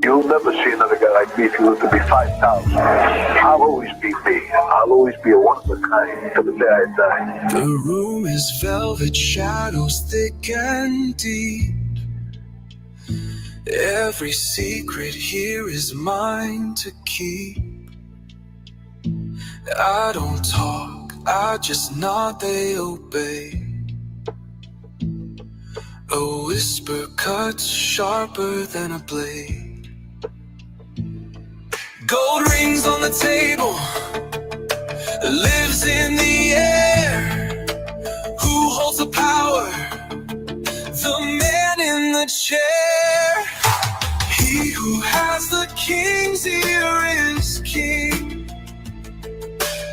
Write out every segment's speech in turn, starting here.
You'll never see another guy like me if you live to be 5,000. I'll always be me. I'll always be a one of a kind till the day I die. The room is velvet, shadows thick and deep. Every secret here is mine to keep. I don't talk, I just nod, they obey. A whisper cuts sharper than a blade. Gold rings on the table, lives in the air. Who holds the power? The man in the chair. He who has the king's ear is king.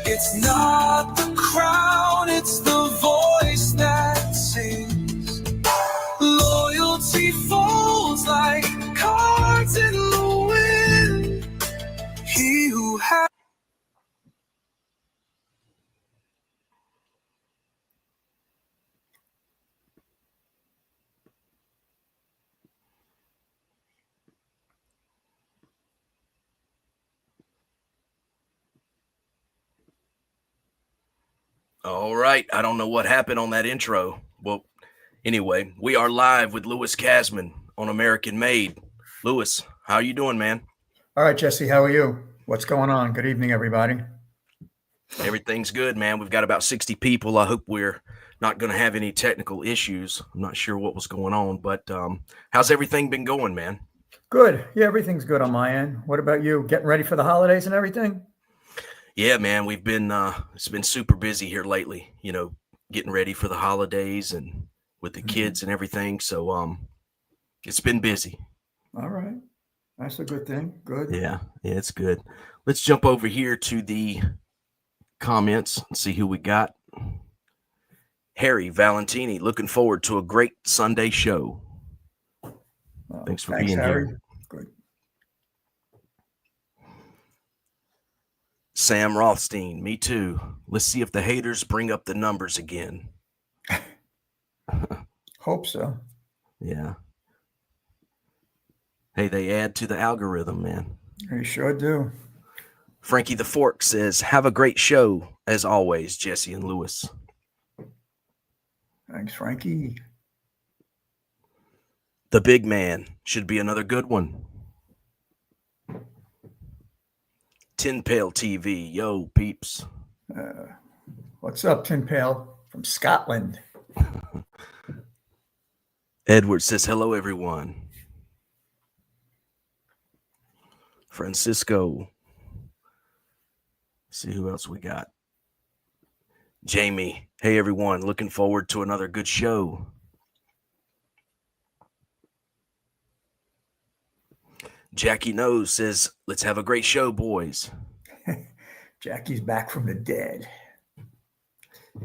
It's not the crown, it's the voice that sings. Loyalty folds like cards in the wind. He who has... All right. I don't know what happened on that intro. Well, anyway, we are live with Louis Kasman on American Made. Louis, how are you doing, man? All right, Jesse, how are you? What's going on? Good evening, everybody. Everything's good, man. We've got about 60 people. I hope we're not going to have any technical issues. I'm not sure what was going on, but how's everything been going, man? Good. Yeah, everything's good on my end. What about you? Getting ready for the holidays and everything? Yeah, man, we've been it's been super busy here lately, you know, getting ready for the holidays and with the kids and everything. So it's been busy. All right. That's a good thing. Good. Yeah, it's good. Let's jump over here to the comments and see who we got. Harry Valentini, looking forward to a great Sunday show. Thanks for being Harry. here. Good. Sam Rothstein, me too. Let's see if the haters bring up the numbers again. Hope so. Yeah. Hey, they add to the algorithm, man. You sure do. Frankie the Fork says, have a great show, as always, Jesse and Louis. Thanks, Frankie. The Big Man should be another good one. Tin Pail TV, yo, peeps. What's up, Tin Pail from Scotland? Edward says, hello, everyone. Francisco. Let's see who else we got. Jamie, hey, everyone. Looking forward to another good show. Jackie Knows says, let's have a great show, boys. Jackie's back from the dead. I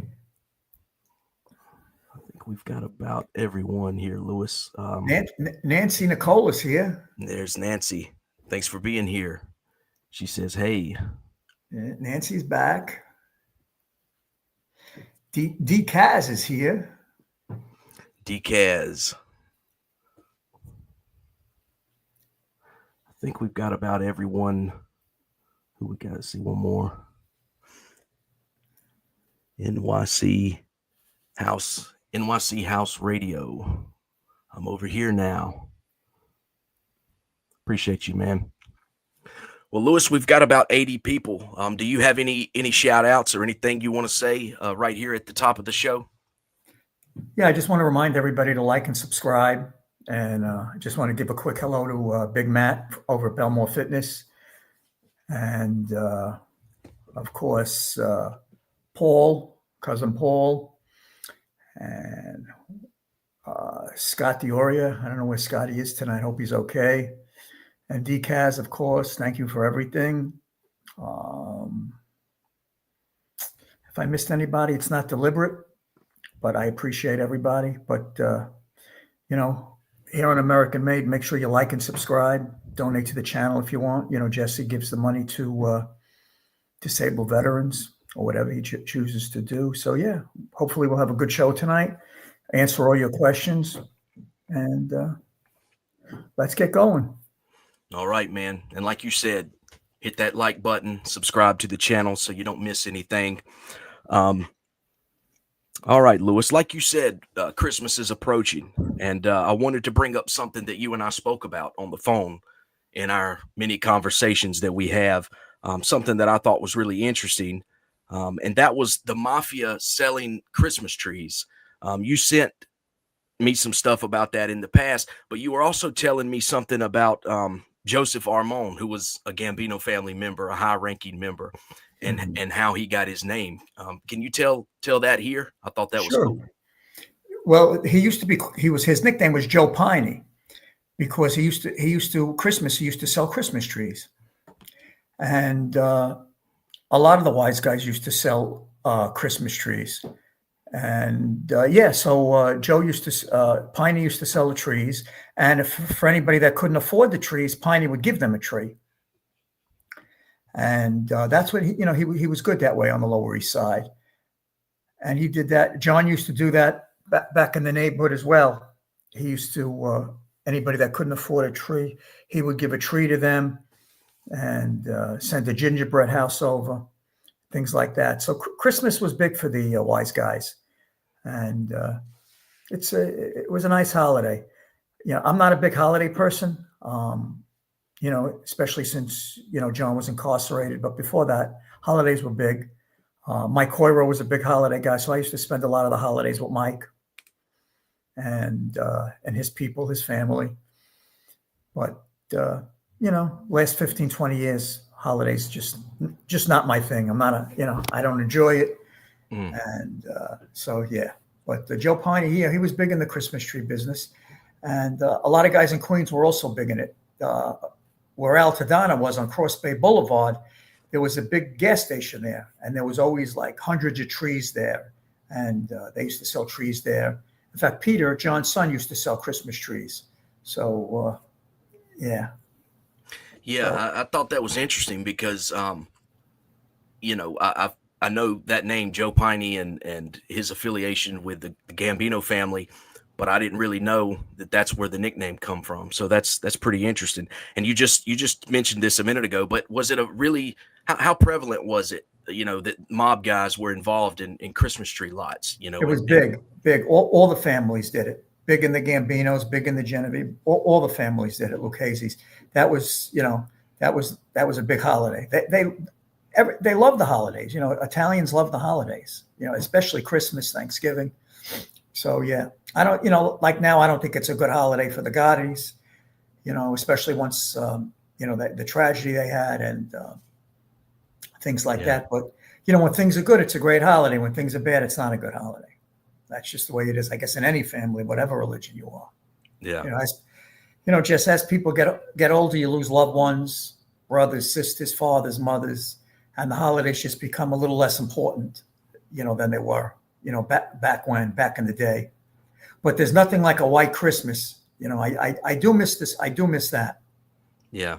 think we've got about everyone here, Louis. Nancy Nicola's here. There's Nancy. Thanks for being here. She says, hey. Nancy's back. D Kaz is here. D Kaz. I think we've got about everyone. Who we got to see one more. NYC House Radio. I'm over here now. Appreciate you, man. Well, Louis, we've got about 80 people. Do you have any shout outs or anything you want to say right here at the top of the show? Yeah, I just want to remind everybody to like and subscribe. And I just want to give a quick hello to Big Matt over at Belmore Fitness. And, of course, Paul, cousin Paul, and Scott Dioria. I don't know where Scotty is tonight. Hope he's okay. And DCAS, of course. Thank you for everything. If I missed anybody, it's not deliberate, but I appreciate everybody. But, you know, here on American Made, make sure you like and subscribe. Donate to the channel if you want. You know, Jesse gives the money to disabled veterans or whatever he chooses to do. So, yeah, hopefully we'll have a good show tonight. Answer all your questions. And let's get going. All right, man. And like you said, hit that like button, subscribe to the channel so you don't miss anything. Um, all right, Lewis, like you said, Christmas is approaching, and I wanted to bring up something that you and I spoke about on the phone in our many conversations that we have, something that I thought was really interesting, and that was the mafia selling Christmas trees. You sent me some stuff about that in the past, but you were also telling me something about Joseph Armon, who was a Gambino family member, a high-ranking member, and how he got his name. Can you tell that here? I thought that was Sure. cool. Well, his nickname was Joe Piney because he used to sell Christmas trees. And a lot of the wise guys used to sell Christmas trees. And so Piney used to sell the trees. And for anybody that couldn't afford the trees, Piney would give them a tree. And that's what he was good that way on the Lower East Side. And he did that. John used to do that back in the neighborhood as well. He used to, anybody that couldn't afford a tree, he would give a tree to them and send a gingerbread house over, things like that. So Christmas was big for the wise guys. And it was a nice holiday. I'm not a big holiday person, especially since, John was incarcerated. But before that, holidays were big. Mike Coiro was a big holiday guy. So I used to spend a lot of the holidays with Mike and his people, his family. But, last 15, 20 years, holidays just not my thing. I'm not I don't enjoy it. And but Joe Piney, he was big in the Christmas tree business. And a lot of guys in Queens were also big in it. Where Al Tadana was on Cross Bay Boulevard, there was a big gas station there. And there was always like hundreds of trees there. And they used to sell trees there. In fact, Peter, John's son, used to sell Christmas trees. So, yeah. Yeah, I thought that was interesting because, I know that name, Joe Piney, and his affiliation with the Gambino family, but I didn't really know that that's where the nickname come from. So that's pretty interesting. And you just mentioned this a minute ago, but was it how prevalent was it, that mob guys were involved in Christmas tree lots? It was big. All the families did it. Big in the Gambinos, big in the Genevieve. All the families did it. Lucchese's. That was a big holiday. They love the holidays. Italians love the holidays. Especially Christmas, Thanksgiving. So yeah, I don't. Like now, I don't think it's a good holiday for the Gottis. Especially once the tragedy they had and things like that. But when things are good, it's a great holiday. When things are bad, it's not a good holiday. That's just the way it is, I guess, in any family, whatever religion you are. Yeah. Just as people get older, you lose loved ones, brothers, sisters, fathers, mothers, and the holidays just become a little less important, than they were, back in the day. But there's nothing like a white Christmas. I do miss this. I do miss that. Yeah.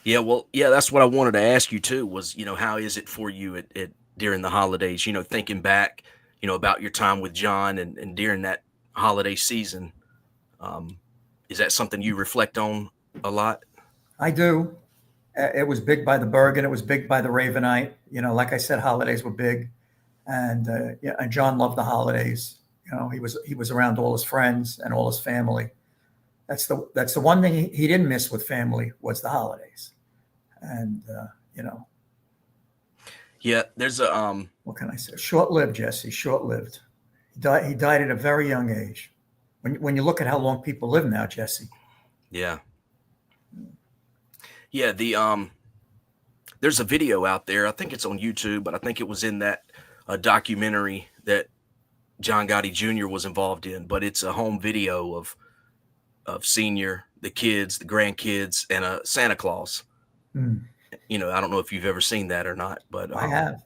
Yeah. Well, yeah, that's what I wanted to ask you too, was, how is it for you at during the holidays, thinking back, about your time with John and during that holiday season. Is that something you reflect on a lot? I do. It was big by the Bergen. It was big by the Ravenite. Like I said, holidays were big. And and John loved the holidays. He was around all his friends and all his family. That's the one thing he didn't miss with family was the holidays. And yeah, there's a what can I say? Short-lived, Jesse. Short-lived. He died at a very young age. When you look at how long people live now, Jesse. Yeah. Yeah, there's a video out there. I think it's on YouTube, but I think it was in that documentary that John Gotti Jr. was involved in. But it's a home video of Senior, the kids, the grandkids, and a Santa Claus. I don't know if you've ever seen that or not, but I have.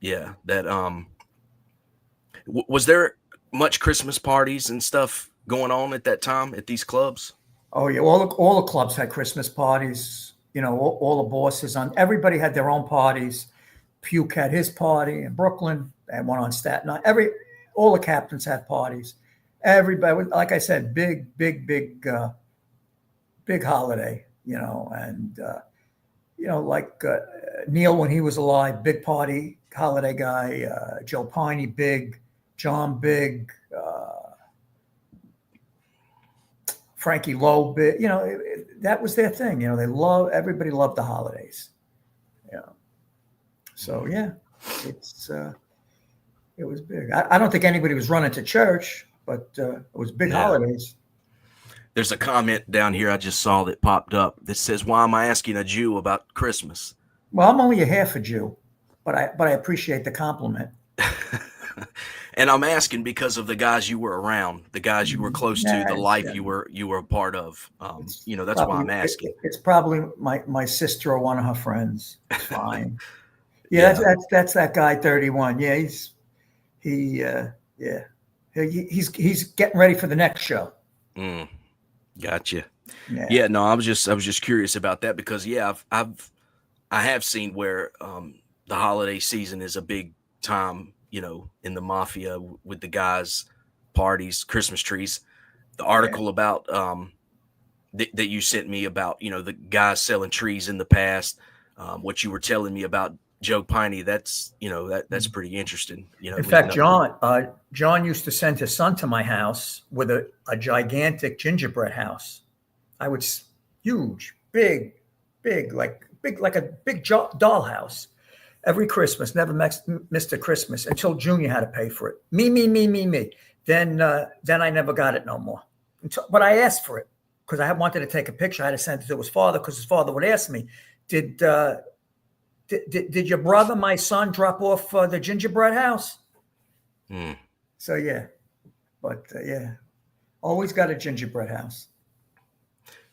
Yeah, that was there much Christmas parties and stuff going on at that time at these clubs? Oh yeah, all the clubs had Christmas parties. All the bosses everybody had their own parties. Puke had his party in Brooklyn and one on Staten Island. All the captains had parties. Everybody, like I said, big big holiday, and like Neil when he was alive, big party holiday guy. Joe Piney, big. John, big. Frankie Lowe, big. That was their thing. Everybody loved the holidays. So yeah, it was big. I don't think anybody was running to church, but it was big holidays. There's a comment down here I just saw that popped up that says, "Why am I asking a Jew about Christmas?" Well, I'm only a half a Jew, but I appreciate the compliment. And I'm asking because of the guys you were around, the guys you were close to, the life you were a part of. That's why I'm asking. It's probably my sister or one of her friends. It's fine. Yeah, that's that guy 31. Yeah, he's getting ready for the next show. Gotcha. Yeah. No, I was just curious about that because I have seen where the holiday season is a big time, in the mafia with the guys, parties, Christmas trees. The article about that you sent me about, the guys selling trees in the past, what you were telling me about Joe Piney, that's that's pretty interesting. In fact, John used to send his son to my house with a gigantic gingerbread house. Huge, big, like a big dollhouse. Every Christmas, never missed a Christmas until Junior had to pay for it. Me. Then I never got it no more. But I asked for it because I wanted to take a picture. I had to send it to his father because his father would ask me, Did your brother, my son, drop off the gingerbread house? So yeah, but always got a gingerbread house.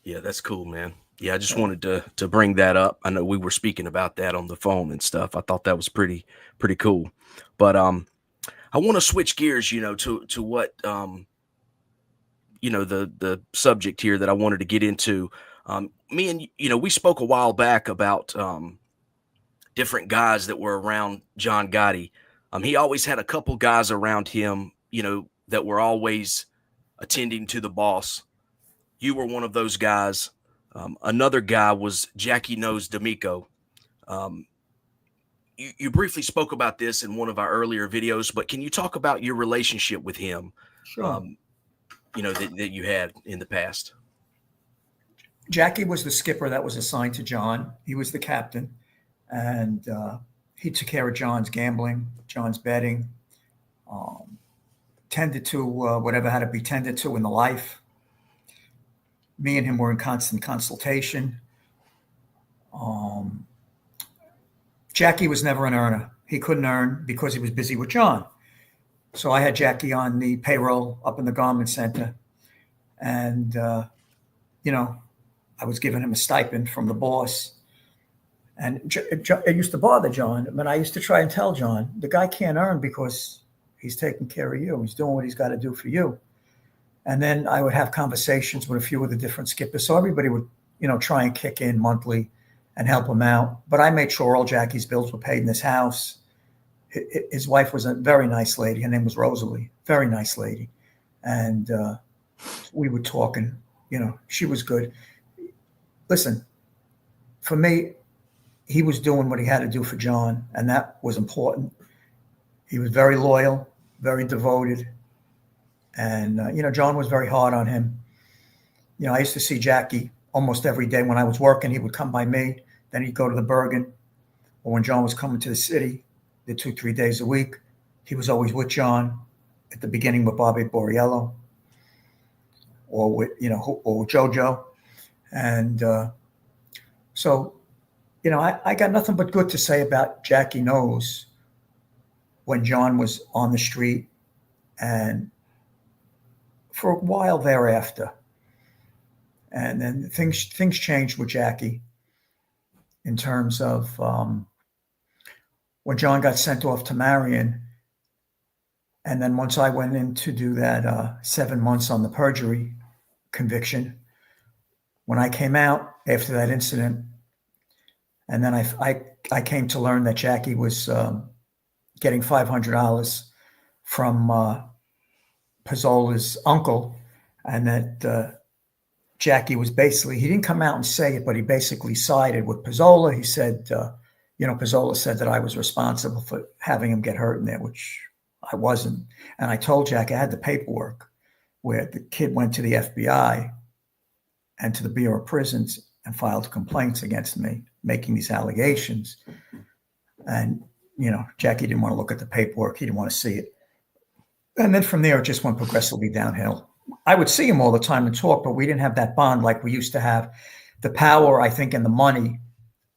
Yeah, that's cool, man. Yeah, I just wanted to bring that up. I know we were speaking about that on the phone and stuff. I thought that was pretty cool. But I want to switch gears, to what the subject here that I wanted to get into. Me and we spoke a while back about different guys that were around John Gotti. He always had a couple guys around him, that were always attending to the boss. You were one of those guys. Another guy was Jackie Knows D'Amico. You briefly spoke about this in one of our earlier videos, but can you talk about your relationship with him? Sure. That you had in the past. Jackie was the skipper that was assigned to John. He was the captain, and he took care of John's gambling, John's betting, tended to whatever had to be tended to in the life. Me and him were in constant consultation. Jackie was never an earner. He couldn't earn because he was busy with John. So I had Jackie on the payroll up in the garment center. And, I was giving him a stipend from the boss. And it used to bother John. But I used to try and tell John, the guy can't earn because he's taking care of you. He's doing what he's got to do for you. And then I would have conversations with a few of the different skippers. So everybody would, try and kick in monthly and help him out. But I made sure all Jackie's bills were paid in this house. His wife was a very nice lady. Her name was Rosalie. Very nice lady. And we were talking, she was good. Listen, for me, he was doing what he had to do for John. And that was important. He was very loyal, very devoted. And, John was very hard on him. I used to see Jackie almost every day when I was working. He would come by me. Then he'd go to the Bergen. Or when John was coming to the city, the 2-3 days a week, he was always with John at the beginning with Bobby Borriello or with JoJo. And so, I got nothing but good to say about Jackie Knows when John was on the street and for a while thereafter. And then things changed with Jackie in terms of when John got sent off to Marion. And then once I went in to do that 7 months on the perjury conviction, when I came out after that incident, and then I came to learn that Jackie was getting $500 from Pizzola's uncle, and that Jackie was basically, he didn't come out and say it, but he basically sided with Pizzola. He said, Pizzola said that I was responsible for having him get hurt in there, which I wasn't. And I told Jackie I had the paperwork where the kid went to the FBI and to the Bureau of Prisons and filed complaints against me, making these allegations. And, Jackie didn't want to look at the paperwork. He didn't want to see it. And then from there, it just went progressively downhill. I would see him all the time and talk, but we didn't have that bond like we used to have. The power, I think, and the money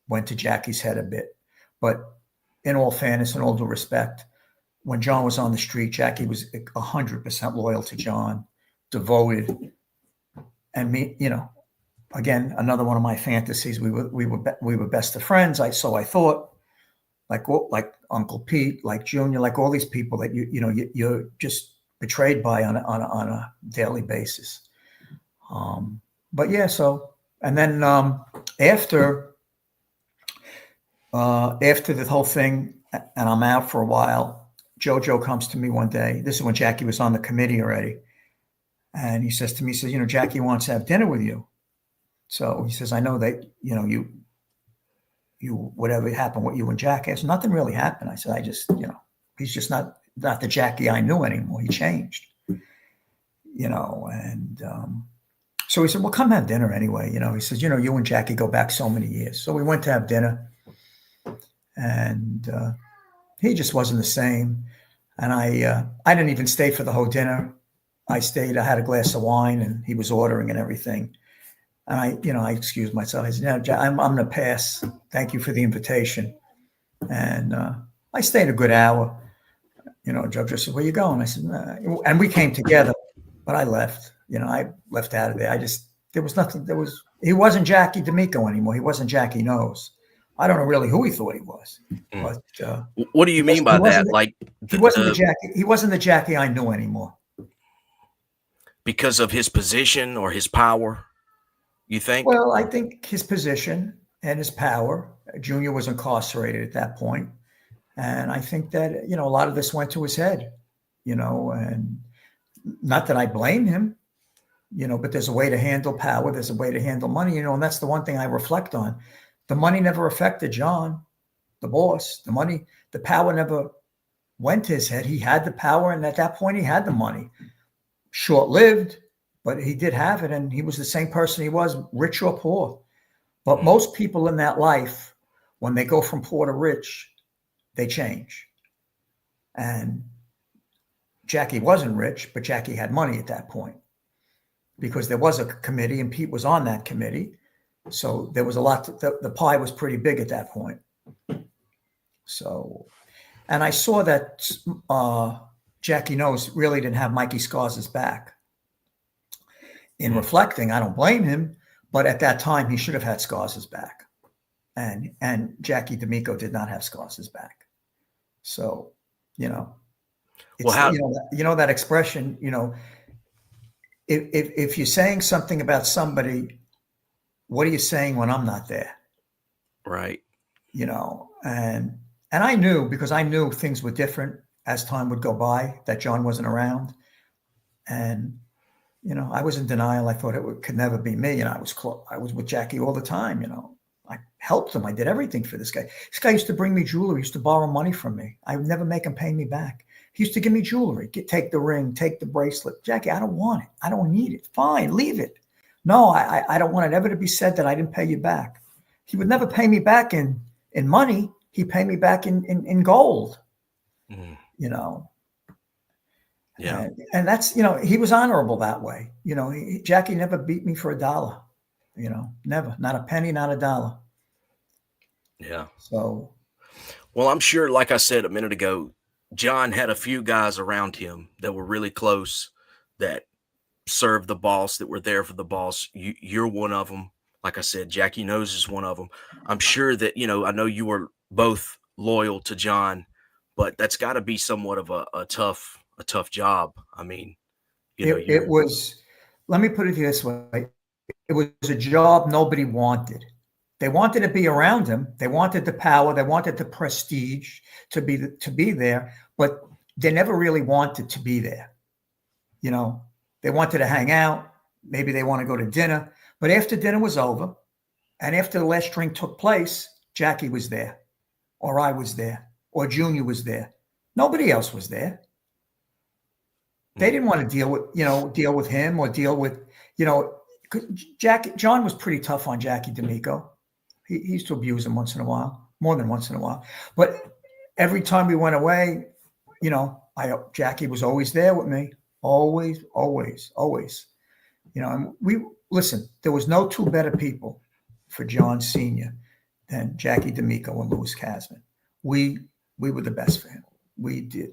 went to Jackie's head a bit. But in all fairness and all due respect, when John was on the street, Jackie was 100% loyal to John, devoted. And me, again, another one of my fantasies. We were best of friends. So I thought, like Uncle Pete, like Junior, like all these people that you're just betrayed by on a daily basis. But yeah, so, and then after the whole thing, and I'm out for a while, Jojo comes to me one day. This is when Jackie was on the committee already. And he says to me, Jackie wants to have dinner with you. So he says, I know that, you whatever happened with you and Jackie. I said, nothing really happened. I said, he's just not the Jackie I knew anymore. He changed, and so he said, well, come have dinner anyway. He says, you and Jackie go back so many years. So we went to have dinner, and he just wasn't the same. And I didn't even stay for the whole dinner. I stayed, I had a glass of wine, and he was ordering and everything. And I excused myself. I said, I'm going to pass. Thank you for the invitation. And I stayed a good hour. Jojo said, where you going? I said, nah. And we came together, but I left. I left out of there. He wasn't Jackie D'Amico anymore. He wasn't Jackie Knows. I don't know really who he thought he was. But what do you mean by that? Like he wasn't the Jackie. He wasn't the Jackie I knew anymore. Because of his position or his power, you think? Well, I think his position and his power. Junior was incarcerated at that point. And I think that, a lot of this went to his head, and not that I blame him, but there's a way to handle power. There's a way to handle money, and that's the one thing I reflect on. The money never affected John, the boss. The power never went to his head. He had the power. And at that point, he had the money. Short-lived, but he did have it. And he was the same person he was, rich or poor. But most people in that life, when they go from poor to rich, they change. And Jackie wasn't rich, but Jackie had money at that point because there was a committee and Pete was on that committee. So there was a lot, the pie was pretty big at that point. So, and I saw that Jackie Knows really didn't have Mikey Scars' back. In reflecting, I don't blame him, but at that time he should have had Scars' back. And Jackie D'Amico did not have Scars' back. So, it's, well, that expression, if you're saying something about somebody, what are you saying when I'm not there? Right. And I knew, because I knew things were different as time would go by, that John wasn't around. And, I was in denial. I thought it could never be me. And I was with Jackie all the time, I helped him. I did everything for this guy. This guy used to bring me jewelry. He used to borrow money from me. I would never make him pay me back. He used to give me jewelry. Take the ring, take the bracelet. Jackie, I don't want it. I don't need it. Fine, leave it. No, I don't want it ever to be said that I didn't pay you back. He would never pay me back in money. He'd pay me back in gold, Yeah. And that's, he was honorable that way. Jackie never beat me for $1. Never, not a penny, not $1. Yeah. So, well, I'm sure, like I said a minute ago, John had a few guys around him that were really close, that served the boss, that were there for the boss. You're one of them. Like I said, Jackie Knows is one of them. I'm sure that, I know you were both loyal to John, but that's got to be somewhat of a tough job. I mean, it was, let me put it this way. It was a job nobody wanted. They wanted to be around him. They wanted the power. They wanted the prestige to be there, but they never really wanted to be there. They wanted to hang out. maybe they want to go to dinner. But after dinner was over and after the last drink took place, Jackie was there, or I was there, or Junior was there. Nobody else was there. They didn't want to deal with him or deal with, John was pretty tough on Jackie D'Amico. He used to abuse him once in a while, more than once in a while. But every time we went away, Jackie was always there with me. Always, always, always. And there was no two better people for John Sr. than Jackie D'Amico and Louis Kasman. We were the best for him. We did,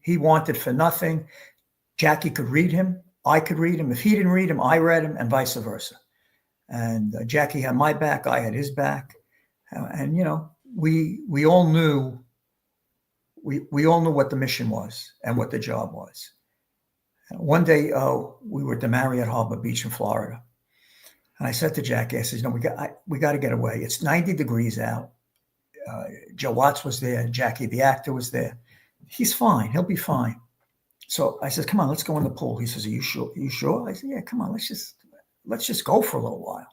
he wanted for nothing. Jackie could read him. I could read him. If he didn't read him, I read him, and vice versa. And Jackie had my back. I had his back. And, we all knew, we all knew what the mission was and what the job was. One day, we were at the Marriott Harbor Beach in Florida. And I said to Jackie, I said, we got to get away. It's 90 degrees out. Joe Watts was there. Jackie, the actor, was there. He's fine. He'll be fine. So I said, come on, let's go in the pool. He says, are you sure? Are you sure? I said, yeah, come on, let's just go for a little while.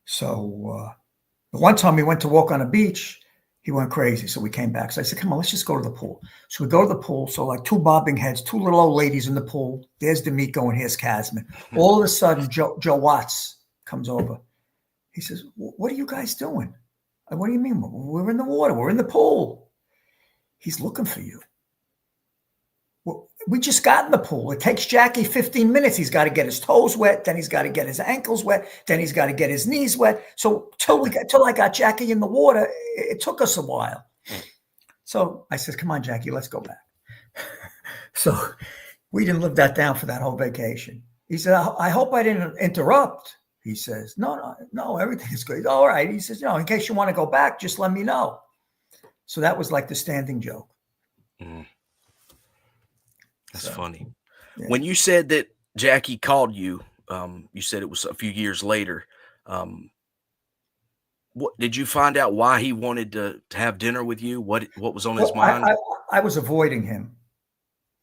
So the one time we went to walk on a beach, he went crazy. So we came back. So I said, come on, let's just go to the pool. So we go to the pool. So like two bobbing heads, two little old ladies in the pool. There's D'Amico and here's Kasman. All of a sudden, Joe Watts comes over. He says, what are you guys doing? What do you mean? We're in the water. We're in the pool. He's looking for you. We just got in the pool. It takes Jackie 15 minutes. He's got to get his toes wet. Then he's got to get his ankles wet. Then he's got to get his knees wet. So till I got Jackie in the water, it took us a while. So I said, come on, Jackie, let's go back. So we didn't live that down for that whole vacation. He said, I hope I didn't interrupt. He says, no, everything is good. All right. He says, in case you want to go back, just let me know. So that was like the standing joke. Mm. That's funny. Yeah. When you said that Jackie called you, you said it was a few years later. What did you find out why he wanted to have dinner with you? What was on his mind? I was avoiding him.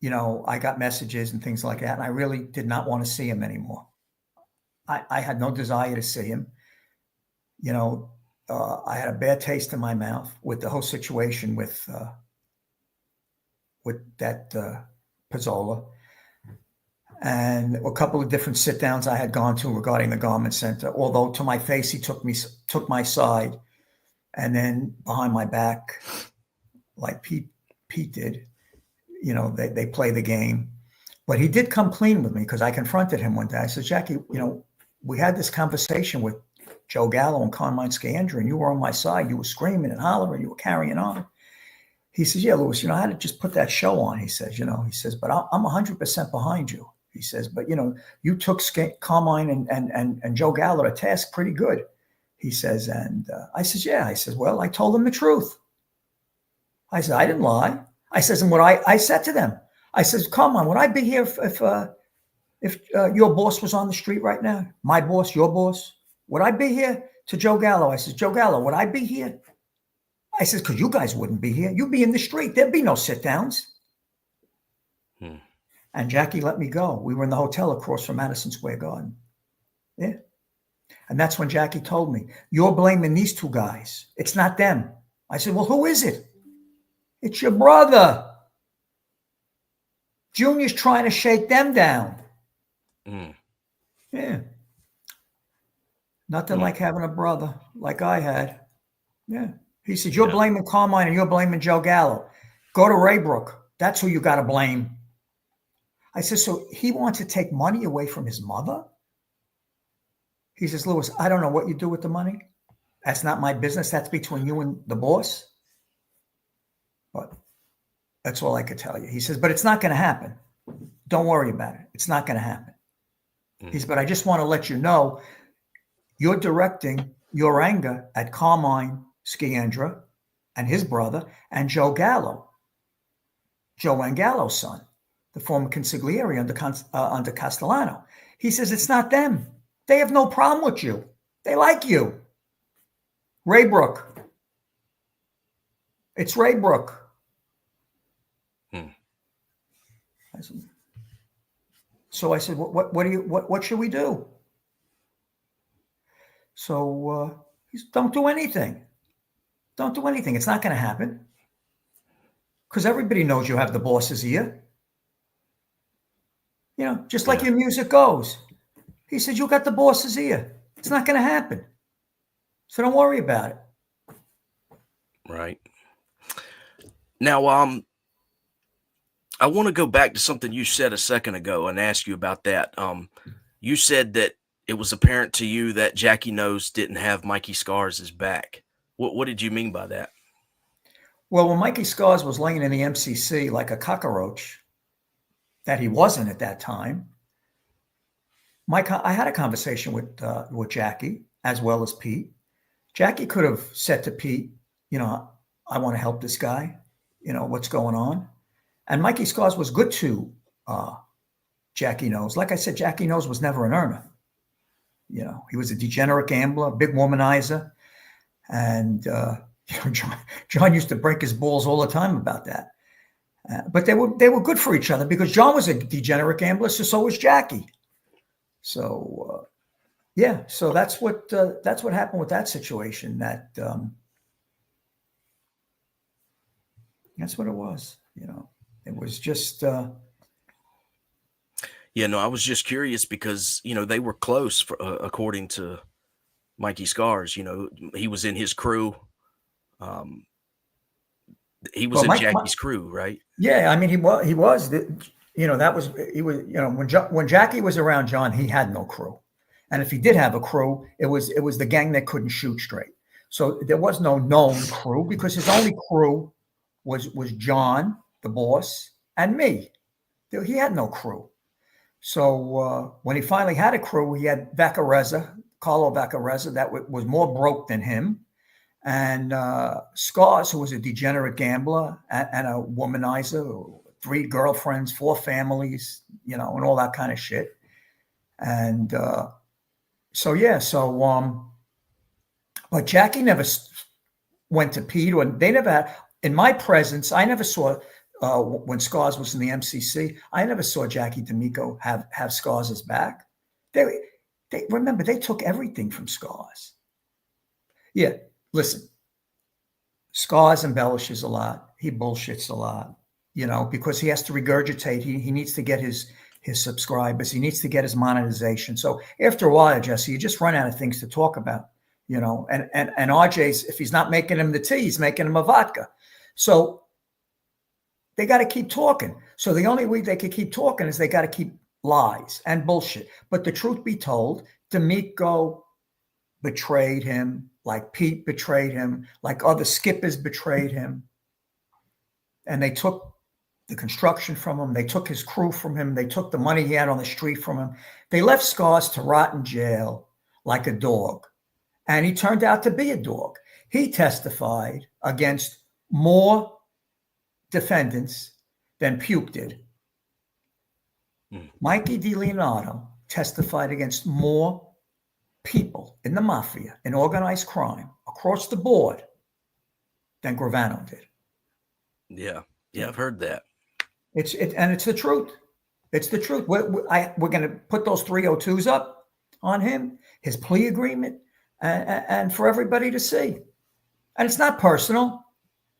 I got messages and things like that, and I really did not want to see him anymore. I had no desire to see him. I had a bad taste in my mouth with the whole situation with that Pizzola, and a couple of different sit downs I had gone to regarding the garment center. Although to my face, he took my side, and then behind my back, like Pete did, they play the game. But he did come clean with me because I confronted him one day. I said, Jackie, we had this conversation with Joe Gallo and Carmine Scandra, and you were on my side. You were screaming and hollering. You were carrying on. He says, yeah, Louis, I had to just put that show on. He says, but I'm 100% behind you. He says, but, you took Carmine and Joe Gallo to task pretty good. He says, and I says, yeah. I says, well, I told them the truth. I said, I didn't lie. I says, and what I said to them, I says, Carmine, would I be here if your boss was on the street right now? My boss, your boss? Would I be here? To Joe Gallo, I says, Joe Gallo, would I be here? I says, because you guys wouldn't be here. You'd be in the street. There'd be no sit-downs. And Jackie let me go. We were in the hotel across from Madison Square Garden. Yeah. And that's when Jackie told me, you're blaming these two guys. It's not them. I said, well, who is it? It's your brother. Junior's trying to shake them down. Yeah. Nothing like having a brother like I had. Yeah. He said, you're blaming Carmine and you're blaming Joe Gallo. Go to Raybrook. That's who you got to blame. I said, so he wants to take money away from his mother? He says, Louis, I don't know what you do with the money. That's not my business. That's between you and the boss. But that's all I could tell you. He says, but it's not going to happen. Don't worry about it. It's not going to happen. He said, but I just want to let you know, you're directing your anger at Carmine Scandra and his brother and Joe Gallo, Joe and Gallo's son, the former consigliere under Castellano. He says, it's not them. They have no problem with you. They like you. Raybrook. It's Raybrook. So I said, what should we do? So he said, don't do anything. Don't do anything. It's not going to happen. Because everybody knows you have the boss's ear. You know, just like your music goes. He said, you got the boss's ear. It's not going to happen. So don't worry about it. Right. Now, I want to go back to something you said a second ago and ask you about that. You said that it was apparent to you that Jackie Nose didn't have Mikey Scars' back. What did you mean by that? Well, when Mikey Scars was laying in the MCC like a cockroach, that he wasn't at that time, I had a conversation with Jackie as well as Pete. Jackie could have said to Pete, you know, I want to help this guy. You know, what's going on? And Mikey Scars was good to Jackie Nose. Like I said, Jackie Nose was never an earner. You know, he was a degenerate gambler, a big womanizer. And John used to break his balls all the time about that. But they were good for each other because John was a degenerate gambler, so was Jackie. So so that's what happened with that situation. That's what it was. You know, it was just. Yeah, no, I was just curious because you know they were close, according to Mikey Scars. You know, he was in his crew. He was in Jackie's crew, right? Yeah, I mean, he was. You know, he was. You know, when Jackie was around John, he had no crew, and if he did have a crew, it was the gang that couldn't shoot straight. So there was no known crew because his only crew was John, the boss, and me. He had no crew. So when he finally had a crew, he had Carlo Vaccarezza, that was more broke than him. And Scars, who was a degenerate gambler and a womanizer, 3 girlfriends, 4 families, you know, and all that kind of shit. And but Jackie never went to Pete, or they never had, in my presence, I never saw, when Scars was in the MCC, I never saw Jackie D'Amico have Scars' back. They remember, they took everything from Scars. Yeah. Listen, Scars embellishes a lot. He bullshits a lot, you know, because he has to regurgitate. He needs to get his subscribers. He needs to get his monetization. So after a while, Jesse, you just run out of things to talk about, you know. And RJ's, if he's not making him the tea, he's making him a vodka. So they got to keep talking. So the only way they could keep talking is they got to keep lies and bullshit. But the truth be told, D'Amico betrayed him, like Pete betrayed him, like other skippers betrayed him. And they took the construction from him. They took his crew from him. They took the money he had on the street from him. They left Scars to rot in jail like a dog. And he turned out to be a dog. He testified against more defendants than Puke did. Mikey DiLeonardo testified against more people in the mafia, in organized crime, across the board, than Gravano did. Yeah, I've heard that. It's the truth. It's the truth. We're going to put those 302s up on him, his plea agreement, and for everybody to see. And it's not personal.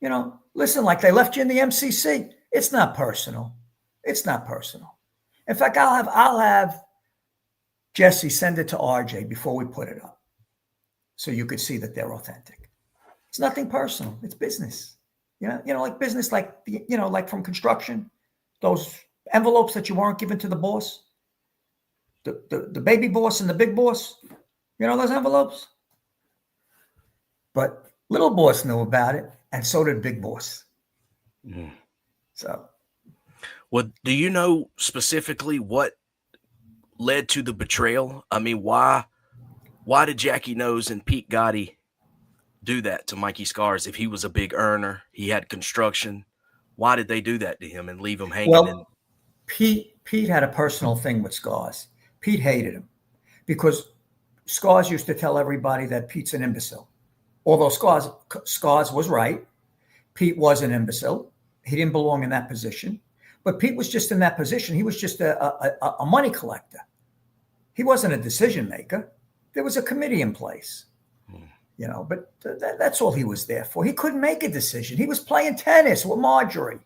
You know, listen, like they left you in the MCC. It's not personal. It's not personal. In fact, I'll have Jesse send it to RJ before we put it up, so you could see that they're authentic. It's nothing personal. It's business. You know, like business, like like from construction, those envelopes that you weren't given to the boss, the baby boss and the big boss. You know those envelopes. But little boss knew about it, and so did big boss. So, well, do you know specifically what led to the betrayal? I mean, why did Jackie Nose and Pete Gotti do that to Mikey Scars? If he was a big earner, he had construction, why did they do that to him and leave him hanging? Well, Pete had a personal thing with Scars. Pete hated him because Scars used to tell everybody that Pete's an imbecile. Although Scars was right, Pete was an imbecile. He didn't belong in that position. But Pete was just in that position. He was just a money collector. He wasn't a decision maker. There was a committee in place, but that's all he was there for. He couldn't make a decision. He was playing tennis with Marjorie,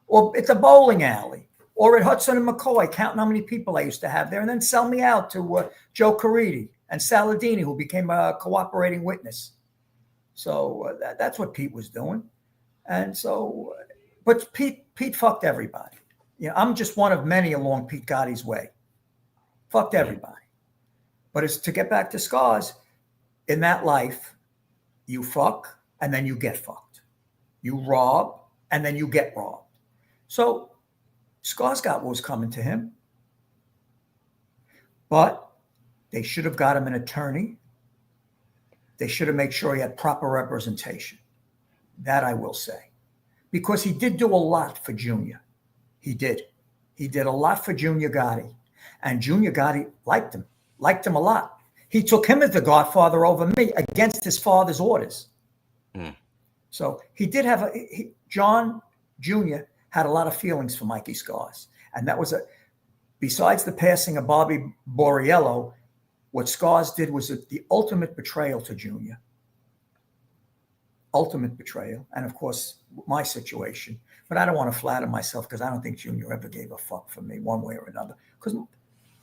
or at the bowling alley, or at Hudson and McCoy, counting how many people I used to have there, and then sell me out to Joe Caridi and Saladini, who became a cooperating witness. So that's what Pete was doing. And so, but Pete fucked everybody. I'm just one of many along Pete Gotti's way. Fucked everybody. But it's to get back to Scars. In that life, you fuck and then you get fucked. You rob and then you get robbed. So Scars got what was coming to him. But they should have got him an attorney. They should have made sure he had proper representation. That I will say. Because he did do a lot for Junior. He did. He did a lot for Junior Gotti. And Junior Gotti liked him a lot. He took him as the godfather over me against his father's orders. So he did have John Jr. had a lot of feelings for Mikey Scars. And that was besides the passing of Bobby Borriello, what Scars did was the ultimate betrayal to Junior. Ultimate betrayal. And of course, my situation. But I don't want to flatter myself because I don't think Junior ever gave a fuck for me one way or another. Because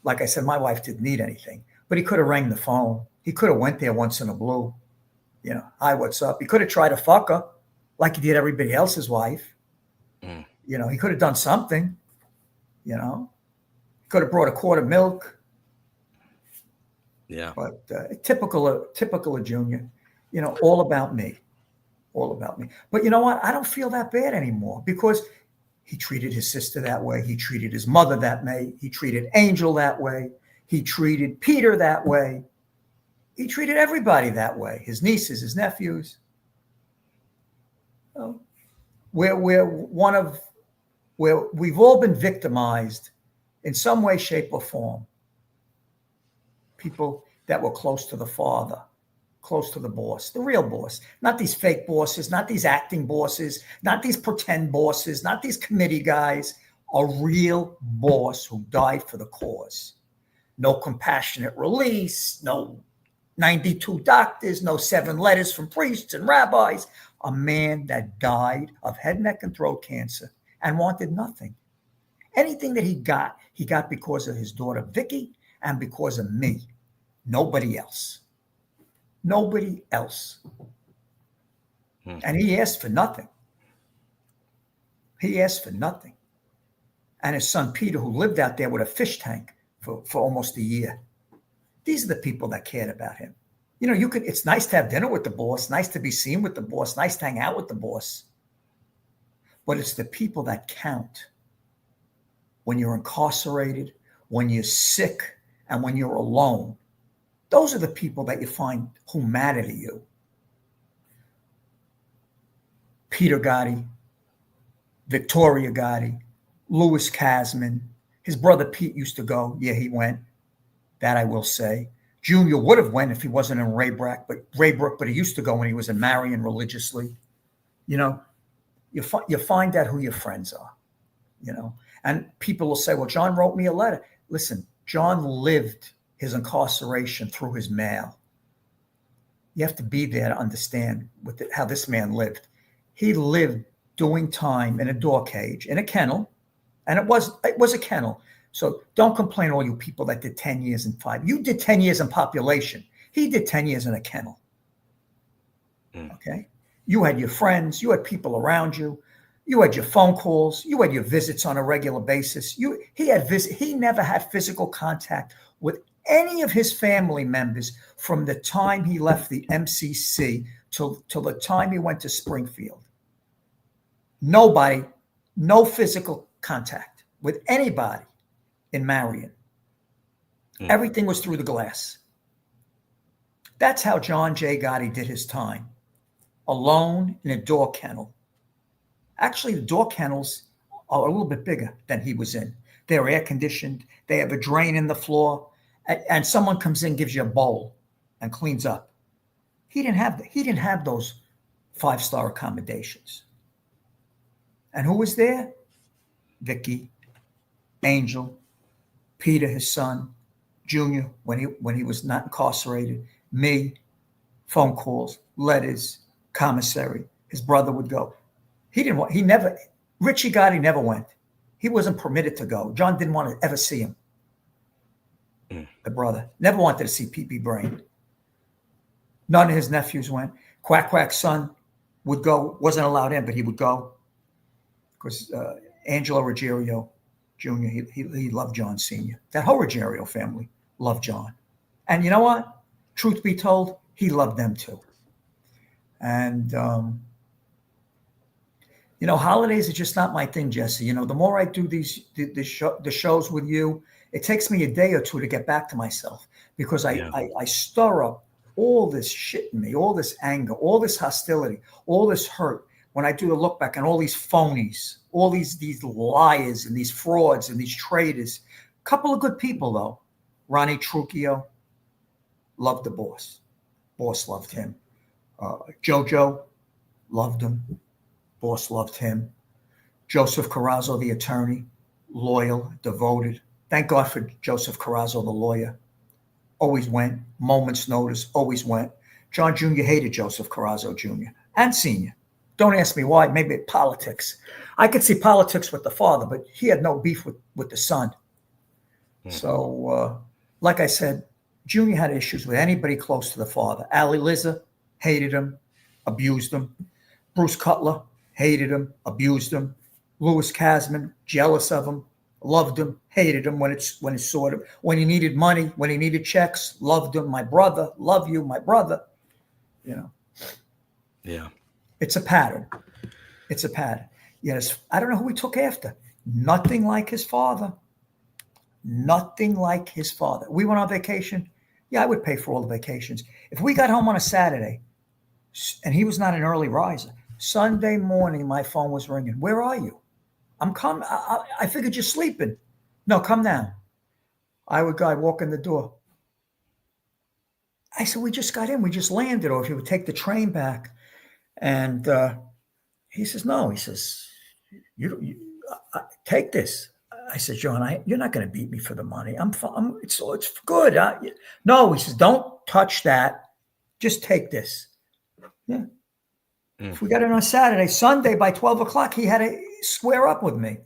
like I said, my wife didn't need anything. But he could have rang the phone. He could have went there once in a blue. Hi, what's up? He could have tried to fuck her like he did everybody else's wife. He could have done something. He could have brought a quart of milk. Yeah. But typical of Junior, all about me. All about me. But you know what? I don't feel that bad anymore because he treated his sister that way. He treated his mother that way. He treated Angel that way. He treated Peter that way. He treated everybody that way. His nieces, his nephews. We've all been victimized in some way, shape, or form. People that were close to the father, close to the boss, the real boss, not these fake bosses, not these acting bosses, not these pretend bosses, not these committee guys, a real boss who died for the cause. No compassionate release, no 92 doctors, no 7 letters from priests and rabbis. A man that died of head, neck, and throat cancer and wanted nothing. Anything that he got because of his daughter, Vicky, and because of me. Nobody else. Nobody else. And he asked for nothing. He asked for nothing. And his son, Peter, who lived out there with a fish tank for almost a year. These are the people that cared about him. It's nice to have dinner with the boss, nice to be seen with the boss, nice to hang out with the boss. But it's the people that count. When you're incarcerated, when you're sick, and when you're alone. Those are the people that you find who matter to you. Peter Gotti, Victoria Gotti, Louis Kasman. His brother Pete used to go. Yeah, he went. That I will say. Junior would have went if he wasn't in Raybrook, but he used to go when he was in Marion religiously. You find out who your friends are, And people will say, well, John wrote me a letter. Listen, John lived his incarceration through his mail. You have to be there to understand how this man lived. He lived doing time in a door cage, in a kennel, and it was a kennel. So don't complain, all you people that did 10 years and 5. You did 10 years in population. He did 10 years in a kennel. Okay? You had your friends. You had people around you. You had your phone calls. You had your visits on a regular basis. He never had physical contact with any of his family members from the time he left the MCC till the time he went to Springfield. Nobody, no physical contact with anybody in Marion. Everything was through the glass. That's how John J. Gotti did his time. Alone in a door kennel. Actually, the door kennels are a little bit bigger than he was in. They're air conditioned. They have a drain in the floor. And someone comes in, gives you a bowl and cleans up. He didn't have those 5-star accommodations. And who was there? Vicky, Angel, Peter, his son, Junior, when he was not incarcerated, me, phone calls, letters, commissary. His brother would go. Richie Gotti never went. He wasn't permitted to go. John didn't want to ever see him. The brother never wanted to see Pee-Pee Brain. None of his nephews went. Quack Quack's son would go, wasn't allowed in, but he would go because Angelo Ruggiero Jr., he loved John Sr. That whole Ruggiero family loved John. And you know what? Truth be told, he loved them too. And, holidays are just not my thing, Jesse. The more I do the shows with you, it takes me a day or two to get back to myself because I stir up all this shit in me, all this anger, all this hostility, all this hurt. When I do the look back and all these phonies, all these liars and these frauds and these traitors, a couple of good people though. Ronnie Trucchio loved the boss. Boss loved him. Jojo loved him. Boss loved him. Joseph Carrazzo, the attorney, loyal, devoted. Thank God for Joseph Carrazzo, the lawyer. Always went. Moment's notice, always went. John Jr. hated Joseph Carrazzo Jr. and Sr. Don't ask me why. Maybe politics. I could see politics with the father, but he had no beef with the son. So, like I said, Junior had issues with anybody close to the father. Ali Liza hated him, abused him. Bruce Cutler hated him, abused him. Louis Kasman, jealous of him, loved him, hated him when he saw him. When he needed money, when he needed checks, loved him. My brother, love you, my brother. Yeah. It's a pattern. It's a pattern. Yes, I don't know who he took after. Nothing like his father. Nothing like his father. We went on vacation. Yeah, I would pay for all the vacations. If we got home on a Saturday, and he was not an early riser, Sunday morning, my phone was ringing. Where are you? I'm coming. I figured you're sleeping. No, come down. I would walk in the door. I said, we just got in. We just landed. Or if he would take the train back. And he says, no. He says, you take this. I said, John, you're not going to beat me for the money. It's good. No, he says, don't touch that. Just take this. Yeah. If we got it on Saturday, Sunday by 12 o'clock, he had to square up with me.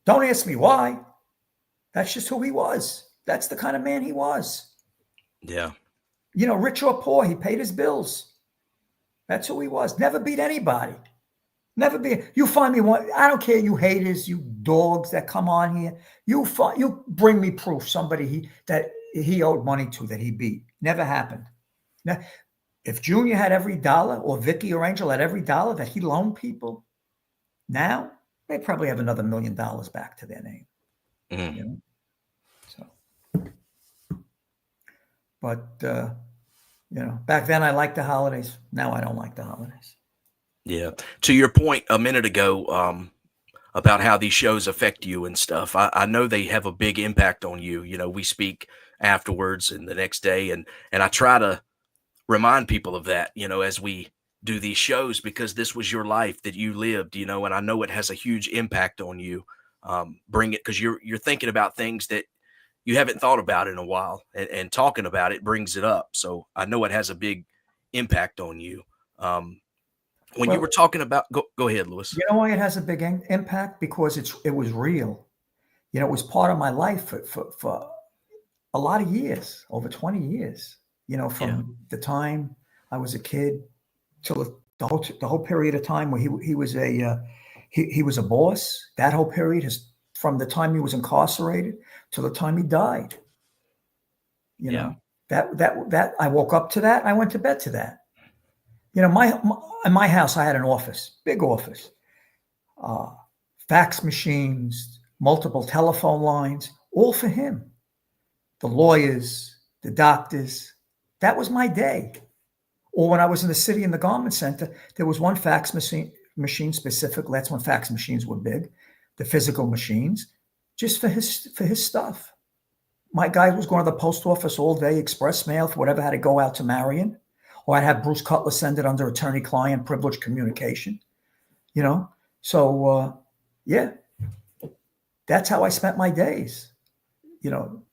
Don't ask me why. That's just who he was. That's the kind of man he was. Yeah. Rich or poor, he paid his bills. That's who he was. Never beat anybody. Never be. You find me one. I don't care. You haters, you dogs that come on here. You bring me proof. Somebody that he owed money to that he beat. Never happened. Now, if Junior had every dollar, or Vicky or Angel had every dollar that he loaned people, now they probably have another $1 million back to their name. Mm-hmm. So, but back then I liked the holidays. Now I don't like the holidays. Yeah. To your point a minute ago about how these shows affect you and stuff, I know they have a big impact on you. We speak afterwards and the next day, and I try to remind people of that, as we do these shows, because this was your life that you lived, and I know it has a huge impact on you. Bring it, because you're thinking about things that you haven't thought about in a while, and talking about it brings it up. So I know it has a big impact on you. When you were talking about, go ahead, Louis. You know why it has a big impact? Because it was real. It was part of my life for a lot of years, over 20 years. From the time I was a kid till the whole period of time where he was a boss. That whole period is from the time he was incarcerated till the time he died. That I woke up to that. I went to bed to that. In my house, I had an office, big office, fax machines, multiple telephone lines, all for him. The lawyers, the doctors. That was my day. Or when I was in the city in the garment center, there was one fax machine specifically. That's when fax machines were big, the physical machines, just for his stuff. My guy was going to the post office all day, express mail for whatever had to go out to Marion. Or I'd have Bruce Cutler send it under attorney-client privileged communication. So, yeah. that's how I spent my days,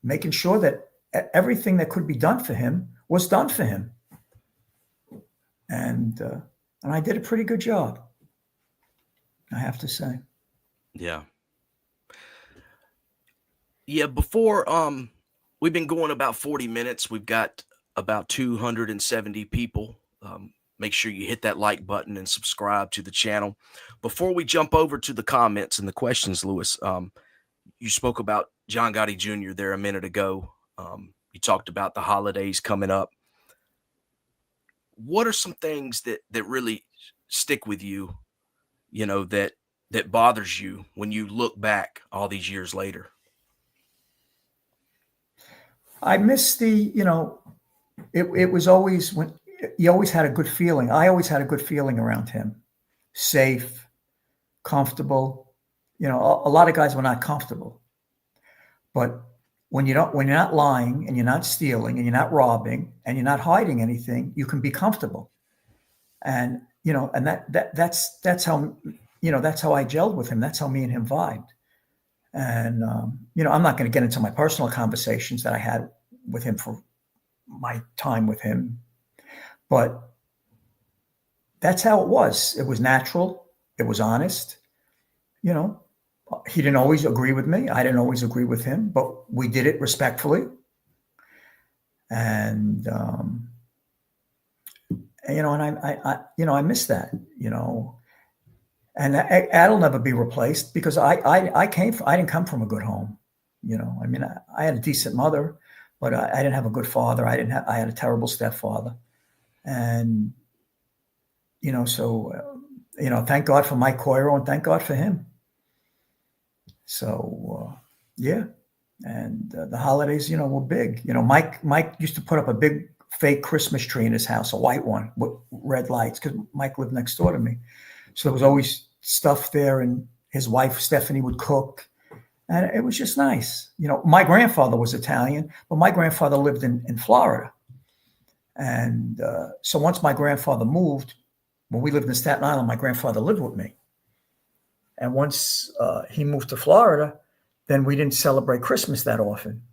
making sure that everything that could be done for him was done for him. And I did a pretty good job, I have to say. Yeah. Yeah, before we've been going about 40 minutes. We've got about 270 people. Make sure you hit that like button and subscribe to the channel. Before we jump over to the comments and the questions, Lewis, you spoke about John Gotti Jr. there a minute ago. You talked about the holidays coming up. What are some things that really stick with you, that bothers you when you look back all these years later? I miss it was always when you always had a good feeling. I always had a good feeling around him. Safe, comfortable. A lot of guys were not comfortable. But when you're not lying and you're not stealing and you're not robbing and you're not hiding anything, you can be comfortable. And and that's how that's how I gelled with him. That's how me and him vibed. And I'm not going to get into my personal conversations that I had with him for my time with him, but that's how it was. It was natural. It was honest. He didn't always agree with me. I didn't always agree with him, but we did it respectfully. And I miss that. And that'll never be replaced because I didn't come from a good home. I had a decent mother, but I didn't have a good father. I had a terrible stepfather. And, thank God for Mike Coiro and thank God for him. So, yeah. And the holidays, were big. Mike used to put up a big fake Christmas tree in his house, a white one with red lights, because Mike lived next door to me. So there was always stuff there, and his wife, Stephanie, would cook. And it was just nice. My grandfather was Italian, but my grandfather lived in Florida. And so once my grandfather moved, when we lived in Staten Island, my grandfather lived with me. And once he moved to Florida, then we didn't celebrate Christmas that often.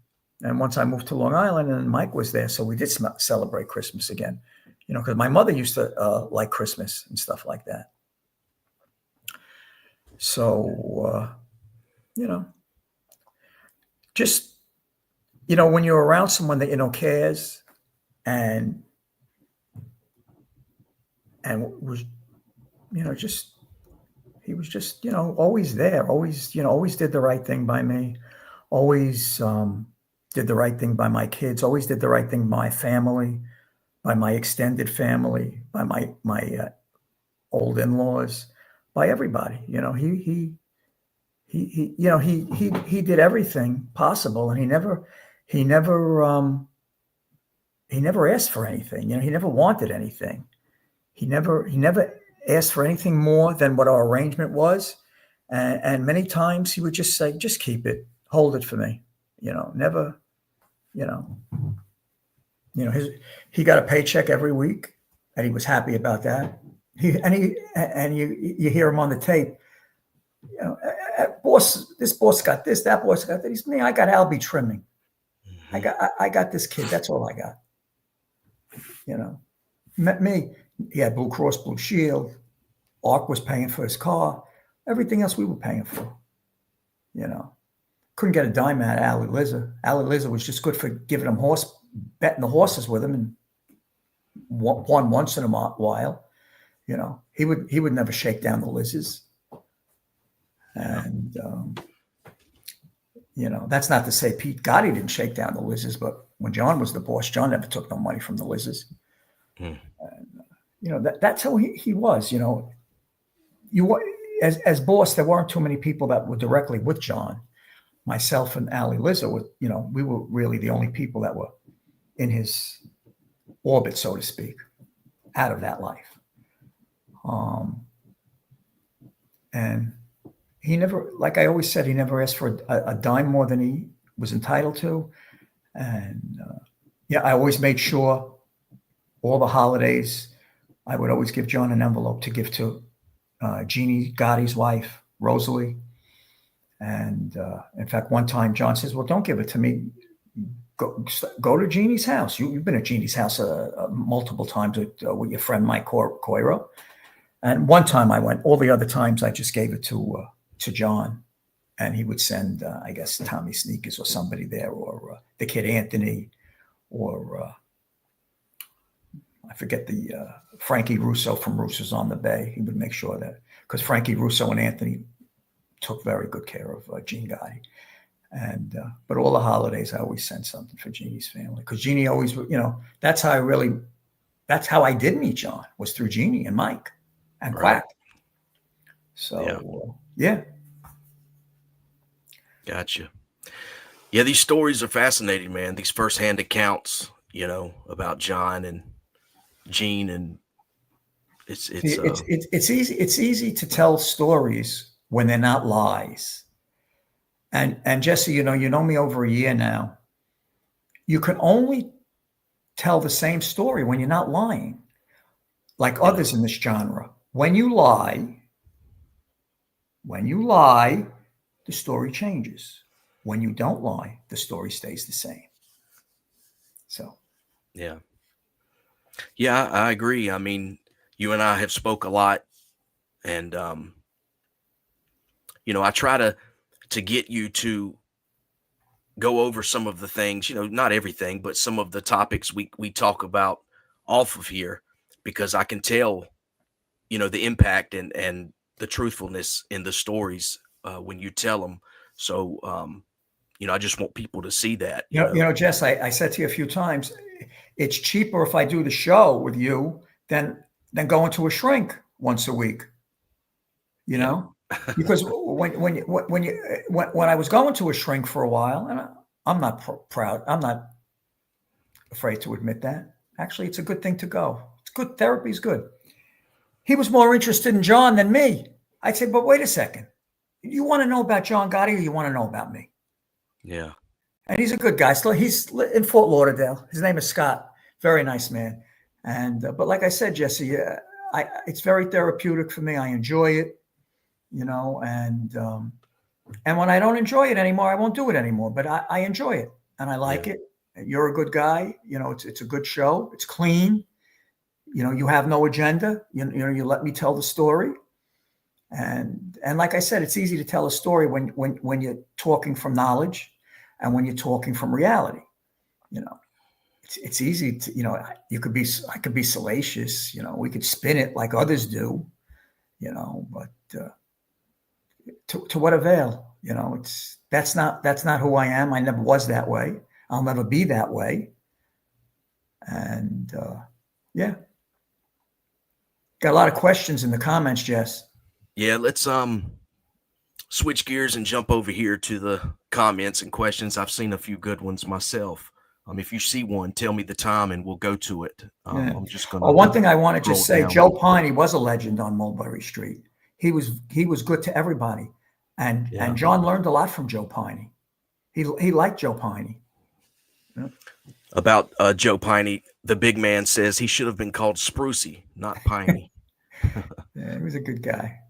And once I moved to Long Island, and Mike was there, so we did celebrate Christmas again. Because my mother used to like Christmas and stuff like that. So, just, when you're around someone that, cares and was, he was just, always there, always did the right thing by me, always did the right thing by my kids, always did the right thing by my family, by my extended family, by my old in-laws, by everybody. He did everything possible, and he never asked for anything. He never wanted anything. He never asked for anything more than what our arrangement was. And many times he would just say, just keep it, hold it for me. Never, he got a paycheck every week and he was happy about that. You hear him on the tape, this boss got this, that boss got that. He's me. I got Albie trimming. I got this kid. That's all I got. Me. He had Blue Cross Blue Shield. Ark was paying for his car. Everything else we were paying for. Couldn't get a dime out of Ali Liza. Ali Liza was just good for giving him betting the horses with him, and won once in a while. He would never shake down the Liz's. And that's not to say Pete Gotti didn't shake down the Liz's, but when John was the boss, John never took no money from the Liz's. And, that's how he was. As boss, there weren't too many people that were directly with John. Myself and Ali Liza we were really the only people that were in his orbit, so to speak, out of that life. And he never, like I always said, he never asked for a dime more than he was entitled to. And I always made sure all the holidays, I would always give John an envelope to give to Jeannie Gotti's wife, Rosalie. And in fact, one time John says, well, don't give it to me. Go to Jeannie's house. You've been at Jeannie's house multiple times with your friend Mike Coiro. And one time I went. All the other times I just gave it to John, and he would send, I guess, Tommy Sneakers or somebody there, or the kid Anthony, or I forget the Frankie Russo from Russo's on the Bay. He would make sure that, because Frankie Russo and Anthony took very good care of Gene Gotti. And but all the holidays I always sent something for Jeannie's family, because Jeannie always, that's how I did meet John, was through Jeannie and Mike and Quack. So yeah. Gotcha. Yeah, these stories are fascinating, man. These firsthand accounts, about John and Gene, and it's easy. It's easy to tell stories when they're not lies. And Jesse, you know me over a year now. You can only tell the same story when you're not lying, like others in this genre. When you lie, the story changes. When you don't lie, the story stays the same. So, yeah, I agree. I mean, you and I have spoke a lot, and I try to get you to go over some of the things, not everything, but some of the topics we talk about off of here, because I can tell, the impact and the truthfulness in the stories when you tell them. So, I just want people to see that. Jess, I said to you a few times, it's cheaper if I do the show with you than going to a shrink once a week, because when I was going to a shrink for a while, and I'm not proud, I'm not afraid to admit that. Actually, it's a good thing to go. It's good. Therapy is good. He was more interested in John than me. I'd say, but wait a second. You want to know about John Gotti, or you want to know about me? Yeah. And he's a good guy. Still, he's in Fort Lauderdale. His name is Scott. Very nice man. And but like I said, Jesse, it's very therapeutic for me. I enjoy it. And when I don't enjoy it anymore, I won't do it anymore. But I enjoy it, and I like it. You're a good guy. It's a good show. It's clean. You have no agenda. You let me tell the story, and like I said, it's easy to tell a story when you're talking from knowledge, and when you're talking from reality. It's easy to I could be salacious. We could spin it like others do. But to what avail? That's not who I am. I never was that way. I'll never be that way. And got a lot of questions in the comments, Jess. Yeah, let's switch gears and jump over here to the comments and questions. I've seen a few good ones myself. If you see one, tell me the time and we'll go to it. I'm just going to. One thing I want to just say, Joe Piney was a legend on Mulberry Street. He was good to everybody, and John learned a lot from Joe Piney. He liked Joe Piney. Yeah. About Joe Piney, the big man says he should have been called Sprucey, not Piney. Yeah, he was a good guy.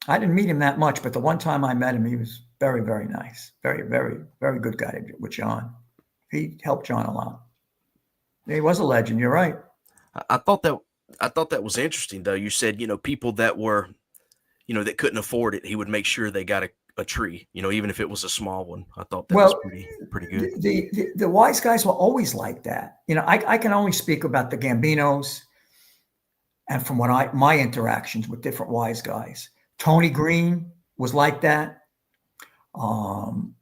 I didn't meet him that much, but the one time I met him, he was very, very nice. Very, very, very good guy with John. He helped John a lot. He was a legend. You're right. I thought that was interesting, though. You said, people that were, that couldn't afford it, he would make sure they got a tree, even if it was a small one. I thought that was pretty good. The wise guys were always like that. I can only speak about the Gambinos and from what my interactions with different wise guys. Tony Green was like that. John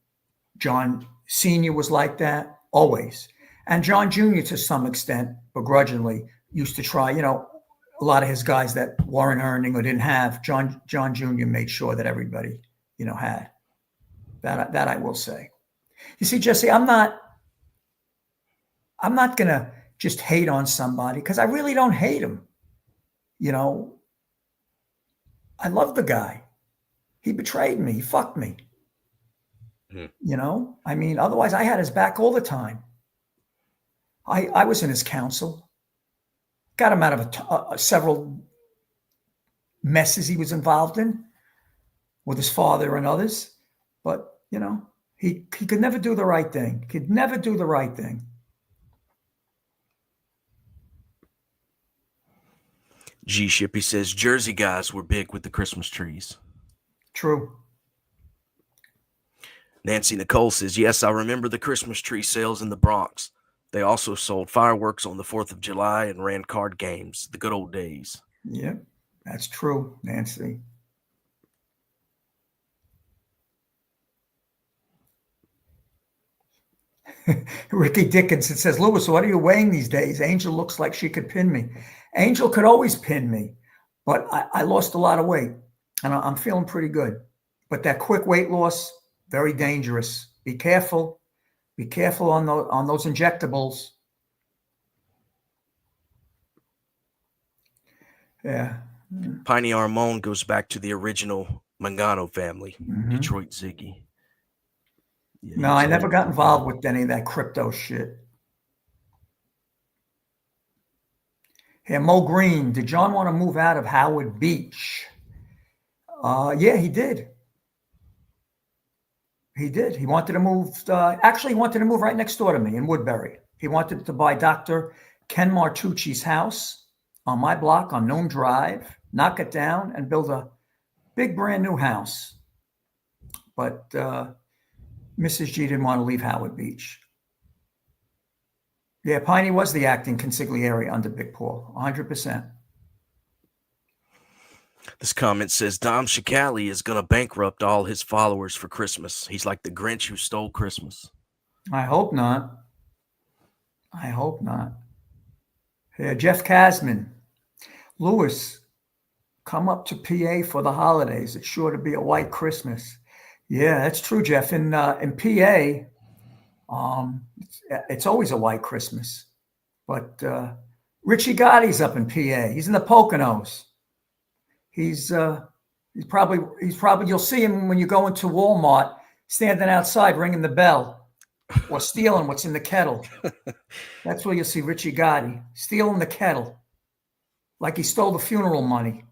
Sr. was like that always. And John Jr. to some extent, begrudgingly, used to try, a lot of his guys that weren't earning or didn't have, John Jr. made sure that everybody, had. That I will say. You see, Jesse, I'm not going to just hate on somebody because I really don't hate him. I love the guy. He betrayed me. He fucked me. Otherwise I had his back all the time. I was in his council, got him out of several messes he was involved in with his father and others. But, he could never do the right thing. Could never do the right thing. G Shippy says Jersey guys were big with the Christmas trees. True. Nancy Nicole says, yes, I remember the Christmas tree sales in the Bronx. They also sold fireworks on the 4th of July and ran card games. The good old days. Yep, that's true, Nancy. Ricky Dickinson says, Lewis, what are you weighing these days? Angel looks like she could pin me. Angel could always pin me, but I lost a lot of weight, and I'm feeling pretty good. But that quick weight loss, very dangerous. Be careful. Be careful on those injectables. Yeah. Piney Armone goes back to the original Mangano family, Detroit Ziggy. Yeah, no, I never got involved with any of that crypto shit. Hey, Mo Green, did John want to move out of Howard Beach? Yeah, he did. He did. He wanted to move. Actually, he wanted to move right next door to me in Woodbury. He wanted to buy Dr. Ken Martucci's house on my block on Nome Drive, knock it down, and build a big brand new house. But Mrs. G didn't want to leave Howard Beach. Yeah, Piney was the acting consigliere under Big Paul, 100%. This comment says Dom Shikali is going to bankrupt all his followers for Christmas. He's like the Grinch who stole Christmas. I hope not. I hope not. Yeah, Jeff Kasman. Lewis, come up to PA for the holidays. It's sure to be a white Christmas. Yeah, that's true, Jeff. In PA, it's always a white Christmas. But Richie Gotti's up in PA. He's in the Poconos. He's probably you'll see him when you go into Walmart standing outside ringing the bell or stealing what's in the kettle. That's where you'll see Richie Gotti stealing the kettle like he stole the funeral money.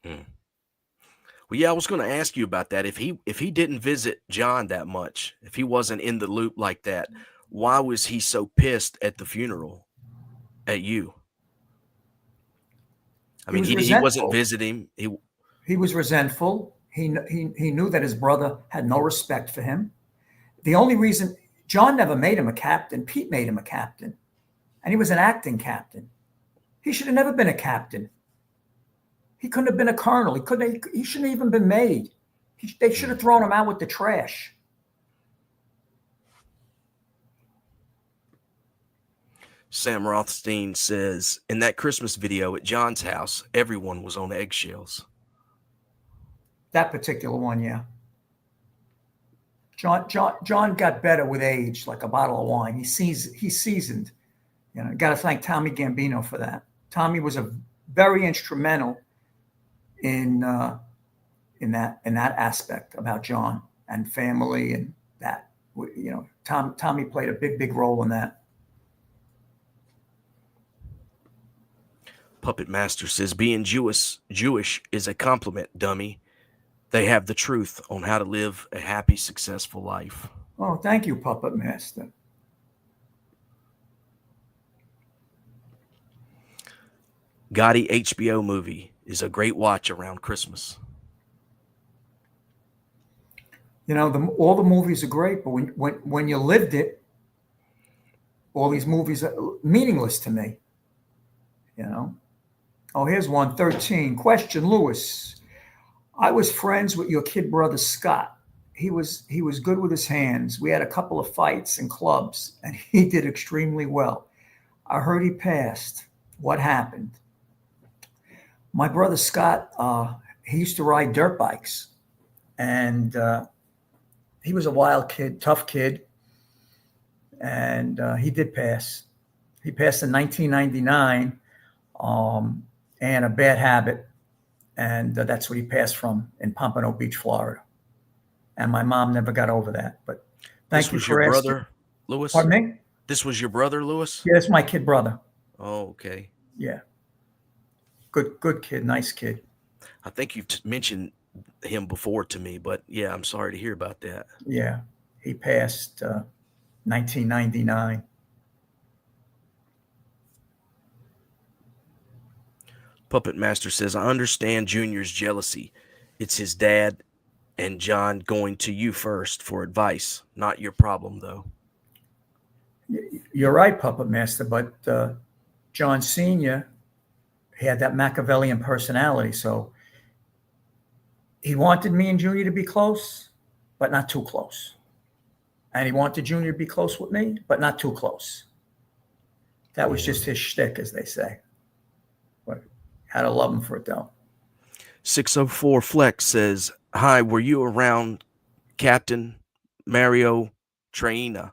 Well, yeah, I was going to ask you about that. If he didn't visit John that much, if he wasn't in the loop like that, why was he so pissed at the funeral at you? I mean, he wasn't visiting. He was resentful. He knew that his brother had no respect for him. The only reason John never made him a captain, Pete made him a captain, and he was an acting captain. He should have never been a captain. He couldn't have been a colonel. He shouldn't have even been made. They should have thrown him out with the trash. Sam Rothstein says, in that Christmas video at John's house, everyone was on eggshells. That particular one, yeah. John got better with age, like a bottle of wine. He's seasoned. Got to thank Tommy Gambino for that. Tommy was a very instrumental in that aspect about John and family and that. Tommy played a big role in that. Puppet Master says, being Jewish is a compliment, dummy. They have the truth on how to live a happy, successful life. Oh, thank you, Puppet Master. Gotti HBO movie is a great watch around Christmas. All the movies are great, but when you lived it, all these movies are meaningless to me. Oh, here's 113. Question, Lewis. I was friends with your kid brother Scott. He was good with his hands. We had a couple of fights in clubs, and he did extremely well. I heard he passed. What happened? My brother Scott, he used to ride dirt bikes, and he was a wild kid, tough kid, and he did pass. He passed in 1999. And a bad habit. And that's what he passed from in Pompano Beach, Florida. And my mom never got over that. But thank you for asking. This was your brother, Lewis? Pardon me? This was your brother, Lewis? Yeah, that's my kid brother. Oh, okay. Yeah. Good kid, nice kid. I think you've mentioned him before to me, but yeah, I'm sorry to hear about that. Yeah, he passed 1999. Puppet Master says, I understand Junior's jealousy. It's his dad and John going to you first for advice. Not your problem, though. You're right, Puppet Master, but John Sr. had that Machiavellian personality, so he wanted me and Junior to be close, but not too close. And he wanted Junior to be close with me, but not too close. That was just his shtick, as they say. But had to love him for it, though. 604 Flex says, hi, were you around Captain Mario Traina?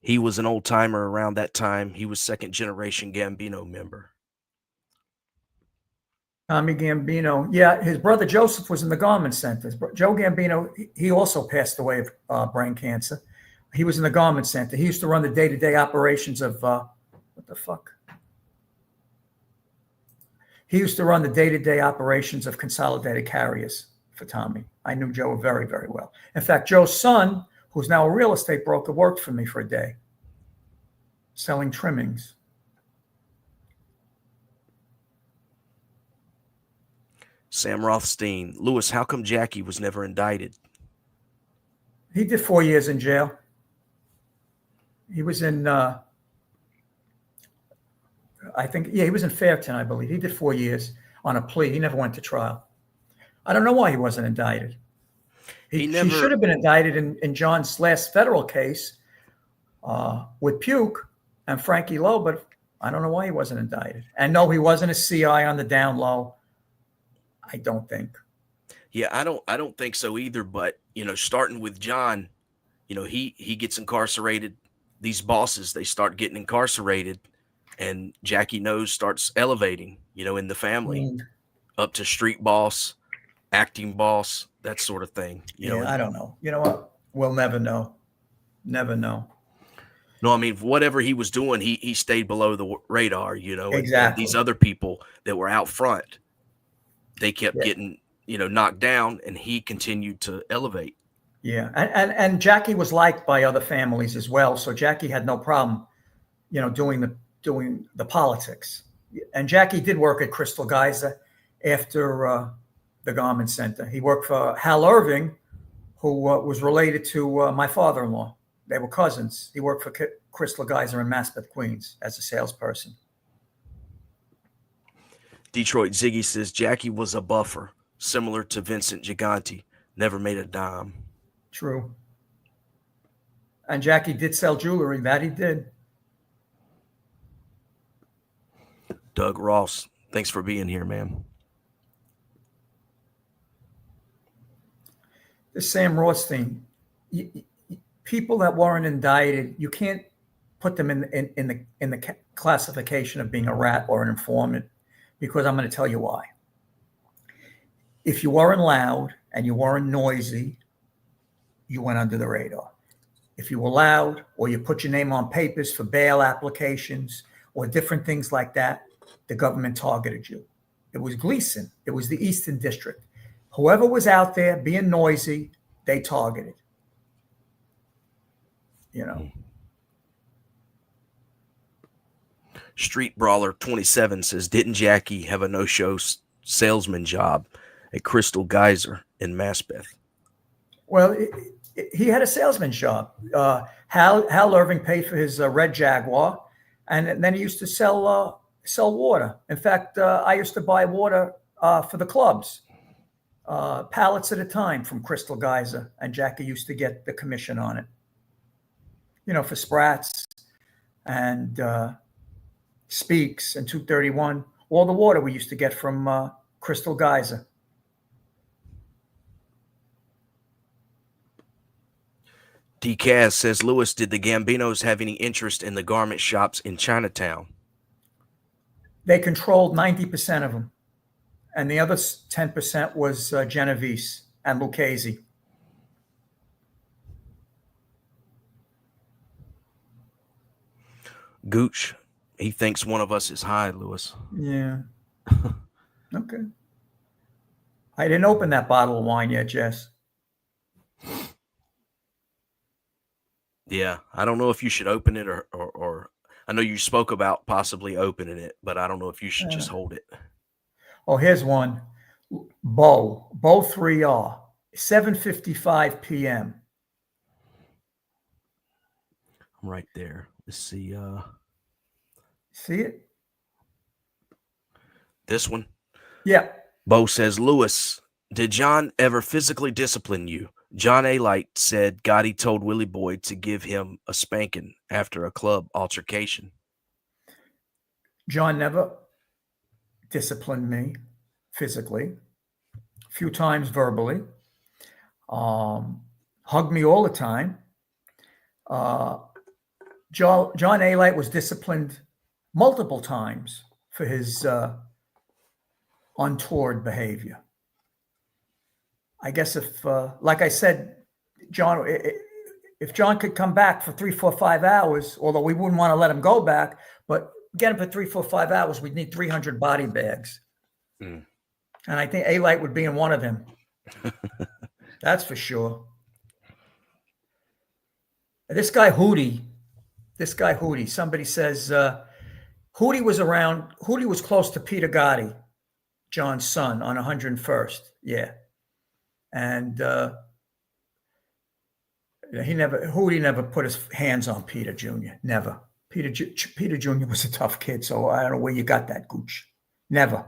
He was an old timer around that time. He was second generation Gambino member. Tommy Gambino. Yeah, his brother Joseph was in the Garment Center. Joe Gambino, he also passed away of brain cancer. He was in the Garment Center. He used to run the day-to-day operations of, what the fuck? He used to run the day-to-day operations of Consolidated Carriers for Tommy. I knew Joe very, very well. In fact, Joe's son, who's now a real estate broker, worked for me for a day, selling trimmings. Sam Rothstein. Lewis, how come Jackie was never indicted? He did 4 years in jail. He was in, he was in Fairton, I believe. He did 4 years on a plea. He never went to trial. I don't know why he wasn't indicted. He should have been indicted in John's last federal case with Puke and Frankie Lowe, but I don't know why he wasn't indicted. And no, he wasn't a CI on the down low. I don't think. Yeah, I don't think so either. But starting with John, he gets incarcerated. These bosses, they start getting incarcerated, and Jackie Nose starts elevating, in the family, up to street boss, acting boss, that sort of thing. I don't know. You know what? We'll never know. Never know. No, I mean, whatever he was doing, he stayed below the radar. Exactly. And these other people that were out front, they kept getting, knocked down, and he continued to elevate. Yeah. And Jackie was liked by other families as well. So Jackie had no problem, doing the politics. And Jackie did work at Crystal Geyser after the Garment Center. He worked for Hal Irving, who was related to my father-in-law. They were cousins. He worked for Crystal Geyser in Maspeth, Queens as a salesperson. Detroit Ziggy says Jackie was a buffer, similar to Vincent Gigante, never made a dime. True. And Jackie did sell jewelry. That he did. Doug Ross, thanks for being here, man. The Sam Rothstein, people that weren't indicted, you can't put them in the classification of being a rat or an informant, because I'm going to tell you why. If you weren't loud and you weren't noisy, you went under the radar. If you were loud or you put your name on papers for bail applications or different things like that, the government targeted you. It was Gleason. It was the Eastern District. Whoever was out there being noisy, they targeted. Street Brawler 27 says, didn't Jackie have a no-show salesman job at Crystal Geyser in Maspeth? Well, he had a salesman job. Hal Irving paid for his red Jaguar, and then he used to sell water. In fact, I used to buy water for the clubs, pallets at a time from Crystal Geyser, and Jackie used to get the commission on it. For Sprats and Speaks and 231, all the water we used to get from Crystal Geyser. D-Kaz says, Lewis, did the Gambinos have any interest in the garment shops in Chinatown? They controlled 90% of them. And the other 10% was Genovese and Lucchese. Gooch, he thinks one of us is high, Lewis. Yeah. Okay. I didn't open that bottle of wine yet, Jess. Yeah, I don't know if you should open it or I know you spoke about possibly opening it, but I don't know if you should just hold it. Oh, here's one. Bo 3R, 7:55 p.m. I'm right there. Let's see. See it? This one. Yeah. Bo says, Lewis, did John ever physically discipline you? John A. Light said Gotti told Willie Boyd to give him a spanking after a club altercation. John never disciplined me physically. A few times verbally. Hugged me all the time. John A. Light was disciplined multiple times for his untoward behavior. I guess if, like I said, John, if John could come back for 3, 4, 5 hours, although we wouldn't want to let him go back, but get him for 3, 4, 5 hours, we'd need 300 body bags. And I think A-Light would be in one of them. That's for sure. This guy Hootie, somebody says Hootie was close to Peter Gotti, John's son, on 101st. Yeah. And Hootie never put his hands on Peter Jr. Never. Peter Jr. was a tough kid, so I don't know where you got that, Gooch. Never.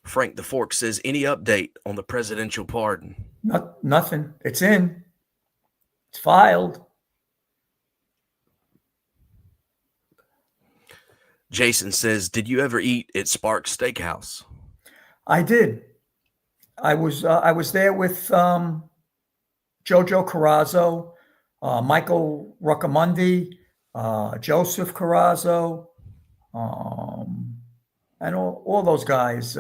Frank the Fork says, any update on the presidential pardon? Nothing. It's in. It's filed. Jason says, did you ever eat at Sparks Steakhouse? I did. I was there with Jojo Carrazzo, Michael Roccamundi, Joseph Carrazzo, and all those guys.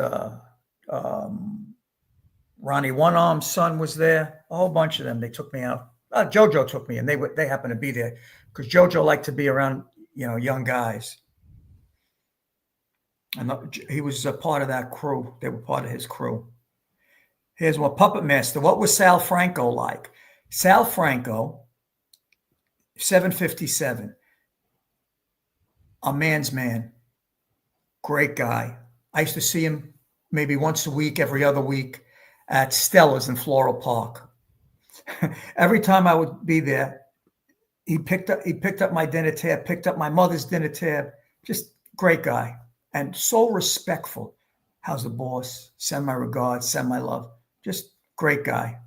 Ronnie One Arm's son was there. A whole bunch of them. They took me out. Jojo took me, and they happened to be there because Jojo liked to be around young guys. And he was a part of that crew. They were part of his crew. Here's what Puppet Master. What was Sal Franco like? Sal Franco, 757. A man's man. Great guy. I used to see him maybe once a week, every other week at Stella's in Floral Park. Every time I would be there, he picked up my dinner tab, picked up my mother's dinner tab. Just great guy. And so respectful. How's the boss? Send my regards, send my love. Just great guy.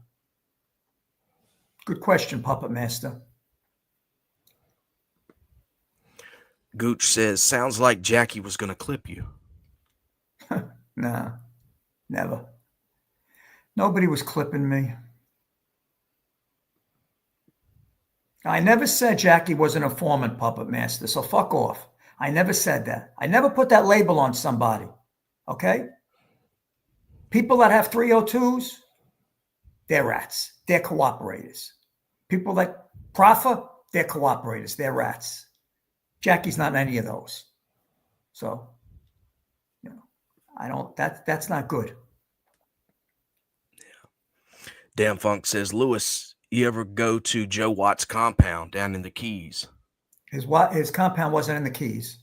Good question, Puppet Master. Gooch says, sounds like Jackie was going to clip you. Nah, never. Nobody was clipping me. I never said Jackie was an informant, Puppet Master, so fuck off. I never said that. I never put that label on somebody, okay? People that have 302s, they're rats. They're cooperators. People that proffer, they're cooperators. They're rats. Jackie's not any of those. So, that's not good. Yeah. Damn Funk says, Lewis, you ever go to Joe Watt's compound down in the Keys? His compound wasn't in the Keys.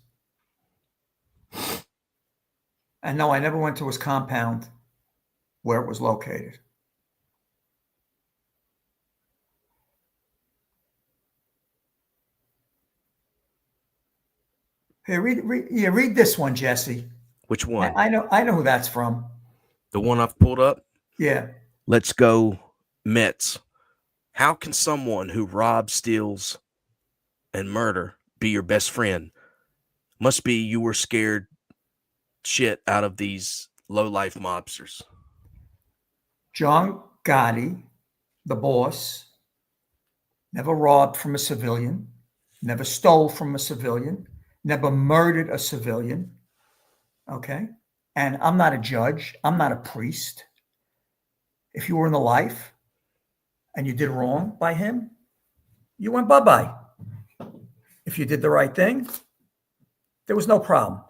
And no, I never went to his compound where it was located. Hey, read this one, Jesse. Which one? I know who that's from. The one I've pulled up? Yeah. Let's go Mets. How can someone who robs, steals, and murder be your best friend? Must be you were scared shit out of these low-life mobsters. John Gotti, the boss, never robbed from a civilian, never stole from a civilian, never murdered a civilian. Okay? And I'm not a judge. I'm not a priest. If you were in the life and you did wrong by him, you went bye-bye. If you did the right thing, there was no problem.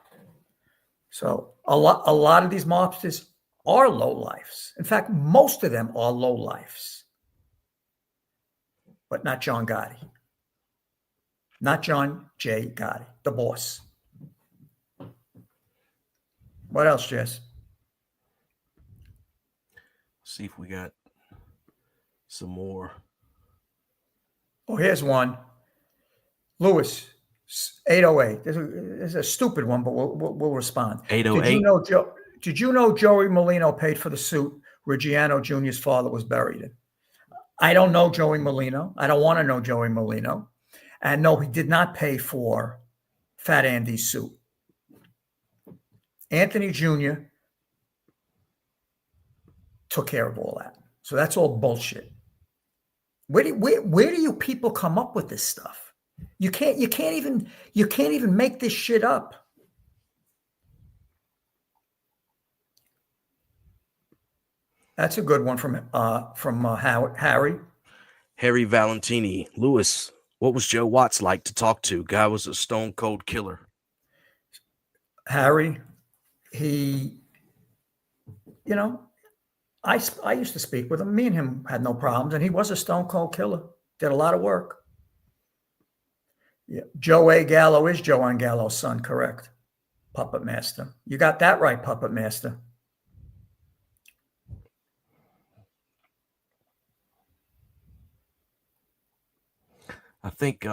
So A lot of these mobsters are lowlifes. In fact, most of them are lowlifes. But not John Gotti. Not John J. Gotti, the boss. What else, Jess? See if we got some more. Oh, here's one. Lewis, 808. This is a stupid one, but we'll respond. 808. Did you know Joey Molino paid for the suit Reggiano Jr.'s father was buried in? I don't know Joey Molino. I don't want to know Joey Molino. And no, he did not pay for Fat Andy's suit. Anthony Jr. took care of all that. So that's all bullshit. Where do you people come up with this stuff? You can't even make this shit up. That's a good one from Harry. Harry Valentini. Lewis, what was Joe Watts like to talk to? Guy was a stone cold killer. Harry, he, I used to speak with him. Me and him had no problems, and he was a stone cold killer. Did a lot of work. Yeah, Joe A. Gallo is Joanne Gallo's son, correct? Puppet Master. You got that right, Puppet Master. I think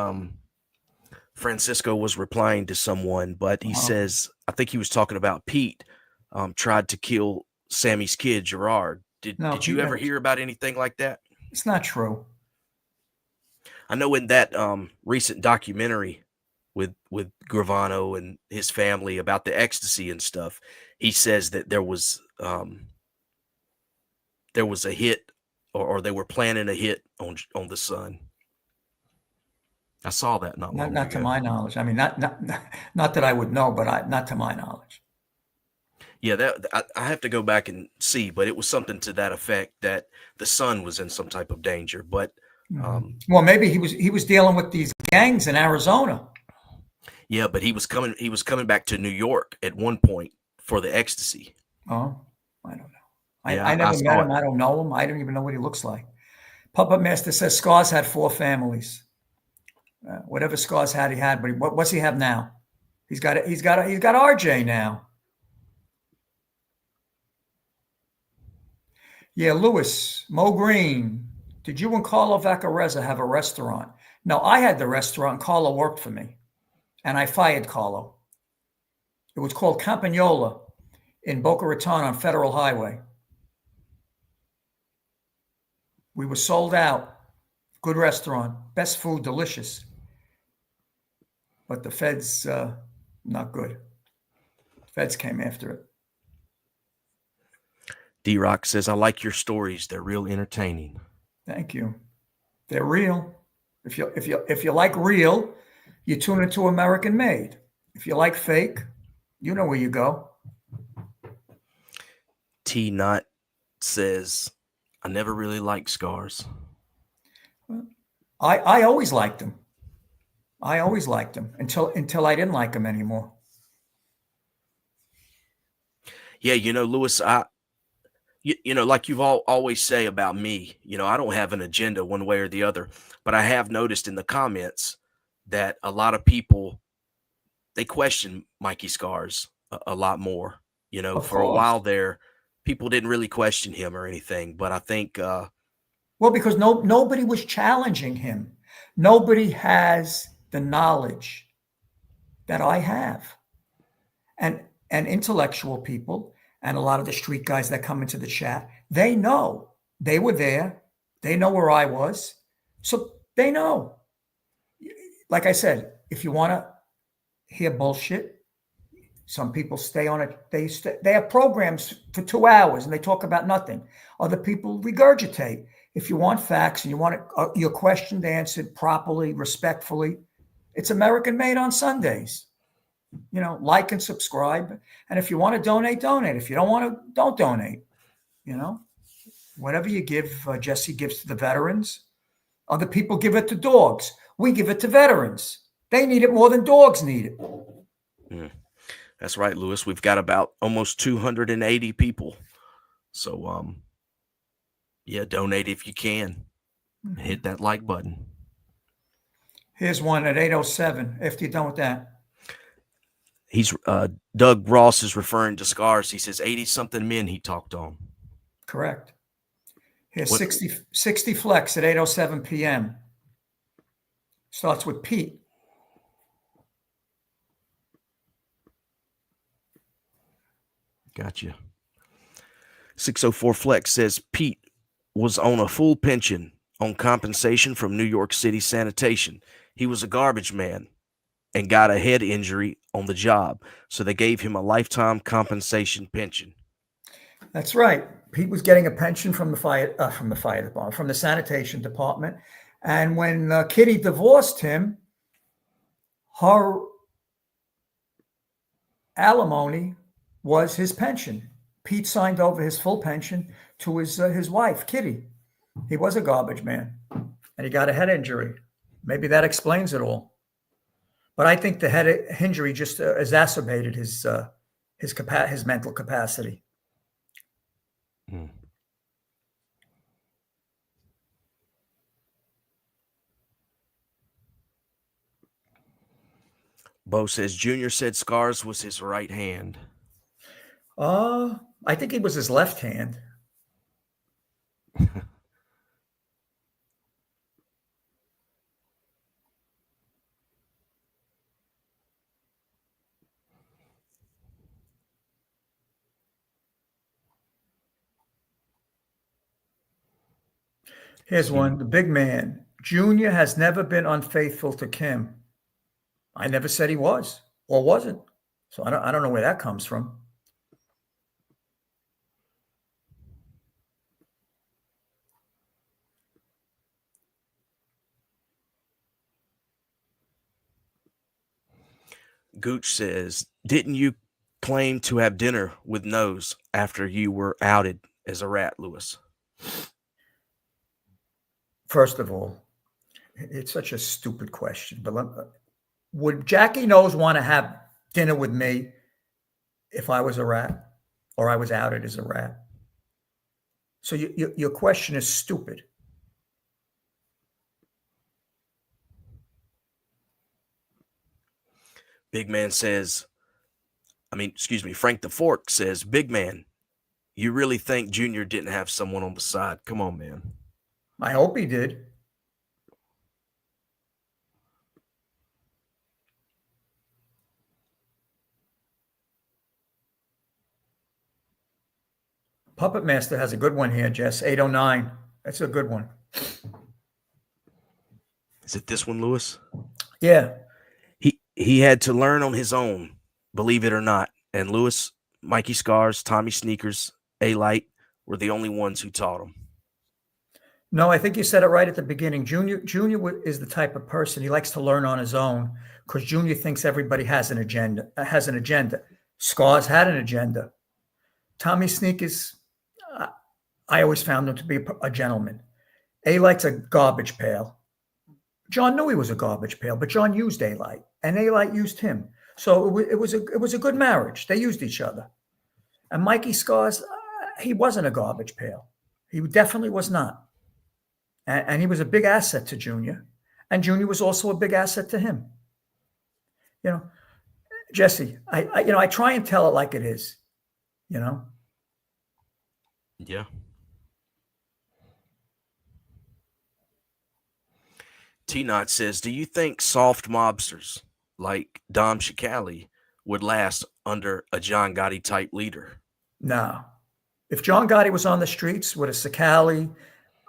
Francisco was replying to someone, but he says, I think he was talking about Pete tried to kill Sammy's kid, Gerard. Did you ever hear about anything like that? It's not true. I know in that recent documentary with Gravano and his family about the ecstasy and stuff, he says that there was a hit or they were planning a hit on the son. I saw that not to my knowledge. I mean, not that I would know, but not to my knowledge. Yeah, I have to go back and see, but it was something to that effect that the son was in some type of danger. But well, maybe he was dealing with these gangs in Arizona. Yeah, but he was coming back to New York at one point for the ecstasy. Oh, I don't know. I never met him. I don't know him. I don't even know what he looks like. Puppet Master says Scars had 4 families. Whatever Scars had, he had. But what's he have now? He's got RJ now. Yeah, Lewis, Mo Green. Did you and Carlo Vaccarezza have a restaurant? No, I had the restaurant. Carlo worked for me, and I fired Carlo. It was called Campagnola in Boca Raton on Federal Highway. We were sold out. Good restaurant, best food, delicious. But the feds, not good. Feds came after it. D-Rock says, I like your stories. They're real entertaining. Thank you. They're real. If you like real, you tune into American Made. If you like fake, you know where you go. T Nut says, I never really liked Scars. I always liked him. I always liked him until I didn't like him anymore. Yeah, Lewis, like you've always say about me, I don't have an agenda one way or the other, but I have noticed in the comments that a lot of people, they question Mikey Scars a lot more. For a while there, people didn't really question him or anything, but I think because nobody was challenging him. Nobody has the knowledge that I have. And intellectual people and a lot of the street guys that come into the chat, they know. They were there. They know where I was. So they know. Like I said, if you want to hear bullshit, some people stay on it. They have programs for 2 hours and they talk about nothing. Other people regurgitate. If you want facts and you want your question answered properly, respectfully, it's American Made on Sundays. Like and subscribe. And if you want to donate, donate. If you don't want to, don't donate. Whatever you give, Jesse gives to the veterans. Other people give it to dogs. We give it to veterans. They need it more than dogs need it. That's right, Lewis. We've got about almost 280 people. So, yeah, donate if you can. Hit that like button. Here's one at 8:07. After you're done with that. He's Doug Ross is referring to Scars. He says 80-something men he talked on. Correct. Here's 60 flex at 8:07 p.m. Starts with Pete. Gotcha. 604 Flex says Pete was on a full pension on compensation from New York City Sanitation. He was a garbage man and got a head injury on the job, so they gave him a lifetime compensation pension. That's right. Pete was getting a pension from the fire department, from the sanitation department, and when Kitty divorced him, her alimony was his pension. Pete signed over his full pension to his wife, Kitty. He was a garbage man, and he got a head injury. Maybe that explains it all. But I think the head injury just exacerbated his mental capacity. Bo says Junior said Scars was his right hand. I think he was his left hand. Here's one. The big man. Junior has never been unfaithful to Kim. I never said he was or wasn't. So I don't know where that comes from. Gooch says, didn't you claim to have dinner with Nose after you were outed as a rat, Lewis? First of all, it's such a stupid question. But would Jackie Nose want to have dinner with me if I was a rat or I was outed as a rat? So your question is stupid. Big man says, Frank the Fork says, big man, you really think Junior didn't have someone on the side? Come on, man. I hope he did. Puppet Master has a good one here, Jess. 809. That's a good one. Is it this one, Lewis? Yeah. He had to learn on his own, believe it or not. And Lewis, Mikey Scars, Tommy Sneakers, A-Light were the only ones who taught him. No, I think you said it right at the beginning. Junior is the type of person, he likes to learn on his own because Junior thinks everybody has an agenda. Scars had an agenda. Tommy Sneakers, I always found him to be a gentleman. A-Light's a garbage pail. John knew he was a garbage pail, but John used A-Light, and A-Light used him. So it was a good marriage. They used each other. And Mikey Scars, he wasn't a garbage pail. He definitely was not. And he was a big asset to Junior, and Junior was also a big asset to him. You know, Jesse, I try and tell it like it is. You know. Yeah. T-Knot says, do you think soft mobsters like Dom Shikali would last under a John Gotti type leader? No. If John Gotti was on the streets with a Shikali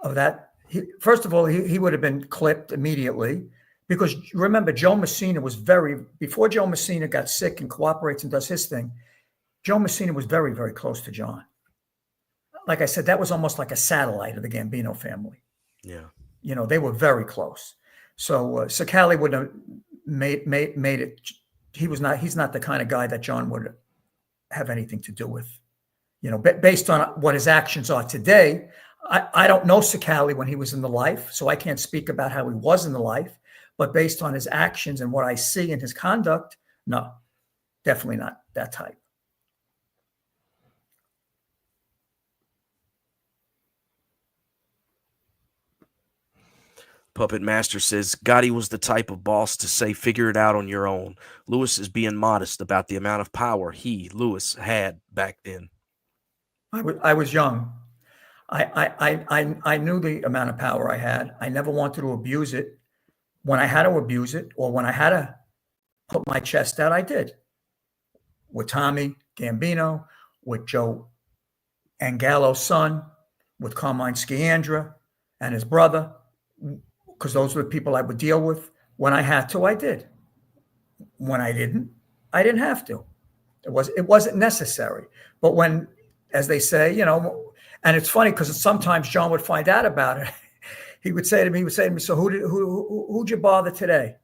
of that, first of all, he would have been clipped immediately because remember, Joe Messina was before Joe Messina got sick and cooperates and does his thing, Joe Messina was very, very close to John. Like I said, that was almost like a satellite of the Gambino family. Yeah. You know, they were very close. So Shikali would have made it. He's not the kind of guy that John would have anything to do with. You know, based on what his actions are today, I don't know Shikali when he was in the life, so I can't speak about how he was in the life. But based on his actions and what I see in his conduct, no. Definitely not that type. Puppet Master says Gotti was the type of boss to say, figure it out on your own. Lewis is being modest about the amount of power Lewis, had back then. I was young. I knew the amount of power I had. I never wanted to abuse it. When I had to abuse it, or when I had to put my chest out, I did. With Tommy Gambino, with Joe Angallo's son, with Carmine Sciandra and his brother, because those were the people I would deal with. When I had to, I did. When I didn't have to. It wasn't necessary. But when, as they say, and it's funny because sometimes John would find out about it. He would say to me, so who'd you bother today?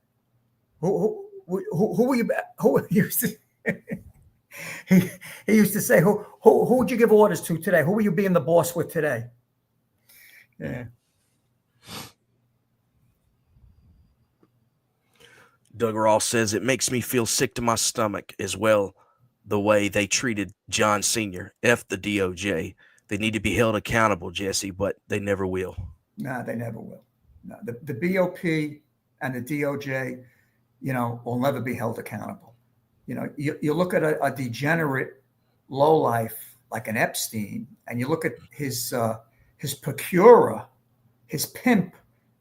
Who were you? Who used to? He used to say, who would you give orders to today? Who were you being the boss with today? Yeah. Doug Ross says it makes me feel sick to my stomach as well, the way they treated John Sr. F the DOJ. They need to be held accountable, Jesse, but they never will. No, they never will. No, the BOP and the DOJ, will never be held accountable. You look at a degenerate lowlife like an Epstein, and you look at his procurer, his pimp,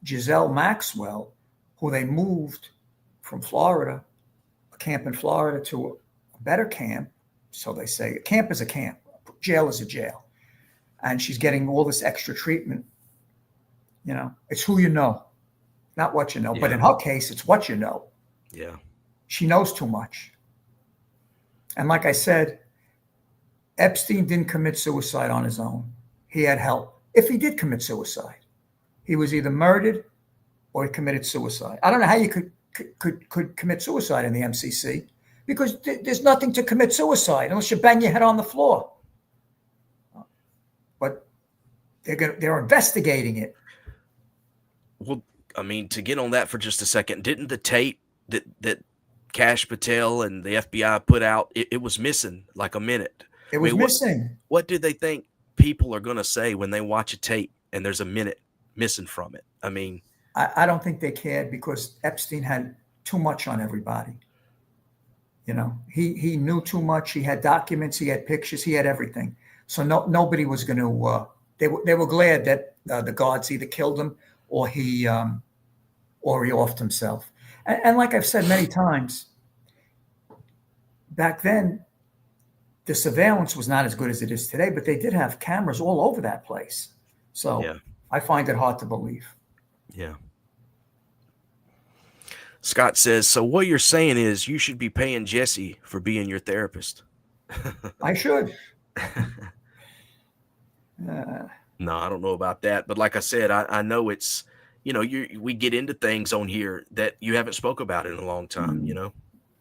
Giselle Maxwell, who they moved from Florida, a camp in Florida, to a better camp. So they say a camp is a camp, jail is a jail. And she's getting all this extra treatment. It's who you know, not what you know. Yeah. But in her case, it's what you know. Yeah. She knows too much. And like I said, Epstein didn't commit suicide on his own. He had help. If he did commit suicide, he was either murdered or he committed suicide. I don't know how you could commit suicide in the MCC, because there's nothing to commit suicide unless you bang your head on the floor. But they're investigating it. Well, I mean, to get on that for just a second, didn't the tape that Kash Patel and the FBI put out, it was missing like a minute? It was missing. What do they think people are going to say when they watch a tape and there's a minute missing from it? I mean, I don't think they cared, because Epstein had too much on everybody. He knew too much. He had documents. He had pictures. He had everything. So nobody was going to. They were glad that the guards either killed him or he offed himself. And like I've said many times, back then the surveillance was not as good as it is today, but they did have cameras all over that place. So yeah. I find it hard to believe. Yeah. Scott says, so what you're saying is you should be paying Jesse for being your therapist. I should. No, I don't know about that. But like I said, I know it's, we get into things on here that you haven't spoke about in a long time,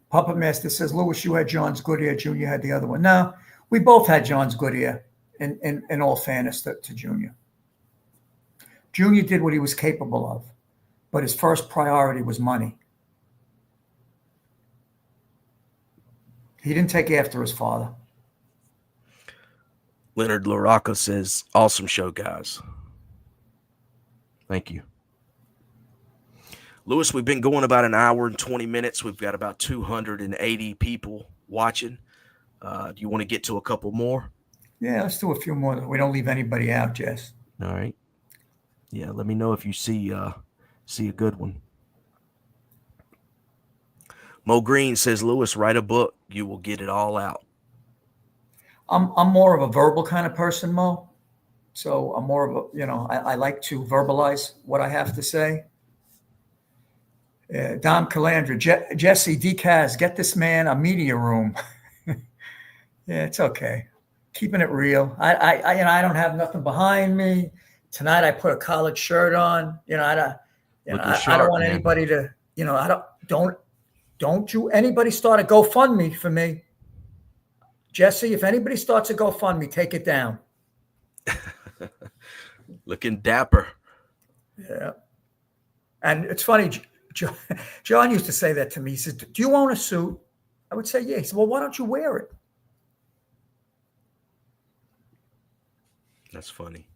Puppet Master says, Lewis, you had John's good ear. Junior had the other one. No, we both had John's good ear, in all fairness to Junior. Junior did what he was capable of, but his first priority was money. He didn't take after his father. Leonard LaRocca says, awesome show, guys. Thank you. Lewis, we've been going about an hour and 20 minutes. We've got about 280 people watching. Do you want to get to a couple more? Yeah, let's do a few more. We don't leave anybody out, Jess. All right. Yeah, let me know if you see a good one. Mo Green says, Lewis, write a book. You will get it all out. I'm more of a verbal kind of person, Mo. So I'm more of a, I like to verbalize what I have to say. Dom Calandra, Jesse Decaz, get this man a media room. Yeah, it's okay. Keeping it real. I don't have nothing behind me. Tonight I put a collared shirt on. I don't want anybody to, don't you anybody start a GoFundMe for me. Jesse, if anybody starts a GoFundMe, take it down. Looking dapper. Yeah. And it's funny, John used to say that to me. He says, do you own a suit? I would say, yeah. He said, well, why don't you wear it? That's funny.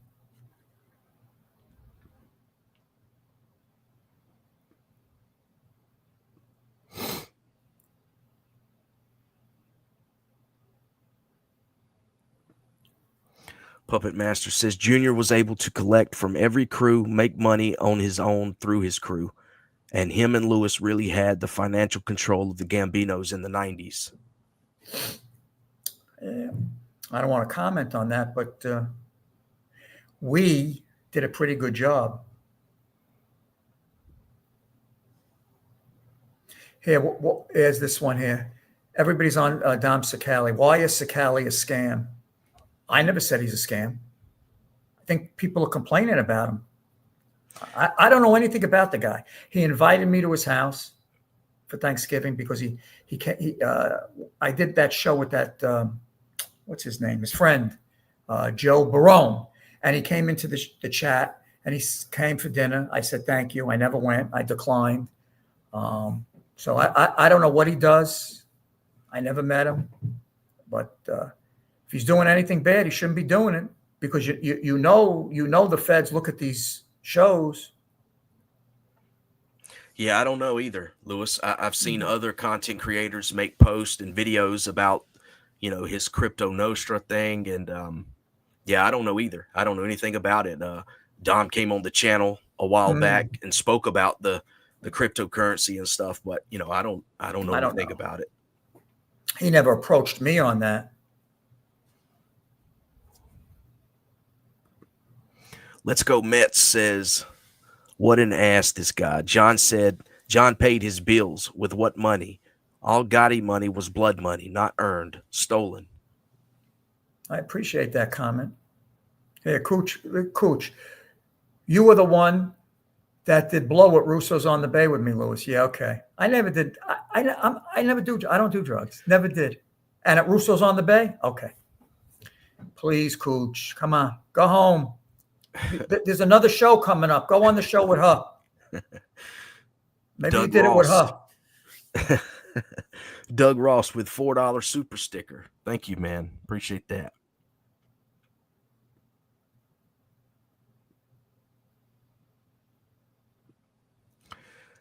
Puppet Master says Junior was able to collect from every crew, make money on his own through his crew. And him and Lewis really had the financial control of the Gambinos in the 90s. I don't want to comment on that, but we did a pretty good job. Here, here's this one here. Everybody's on Dom Sicali. Why is Sicali a scam? I never said he's a scam. I think people are complaining about him. I don't know anything about the guy. He invited me to his house for Thanksgiving because I did that show with that what's his name? His friend Joe Barone, and he came into the chat and he came for dinner. I said thank you. I never went. I declined. So I don't know what he does. I never met him, but if he's doing anything bad, he shouldn't be doing it because you know the feds look at these shows. Yeah, I don't know either, Lewis. I've seen other content creators make posts and videos about, his Crypto Nostra thing. And yeah, I don't know either. I don't know anything about it. Dom came on the channel a while back and spoke about the cryptocurrency and stuff, but I don't know anything about it. He never approached me on that. Let's Go Mets says, what an ass this guy. John said John paid his bills with what money? All Gotti money was blood money, not earned, stolen. I appreciate that comment. Hey, Cooch, you were the one that did blow at Russo's on the Bay with me, Lewis. Yeah, okay. I never did. I don't do drugs. Never did. And at Russo's on the Bay? Okay. Please, Cooch, come on. Go home. There's another show coming up. Go on the show with her. Maybe Doug you did Ross. It with her. Doug Ross with $4 super sticker. Thank you, man. Appreciate that.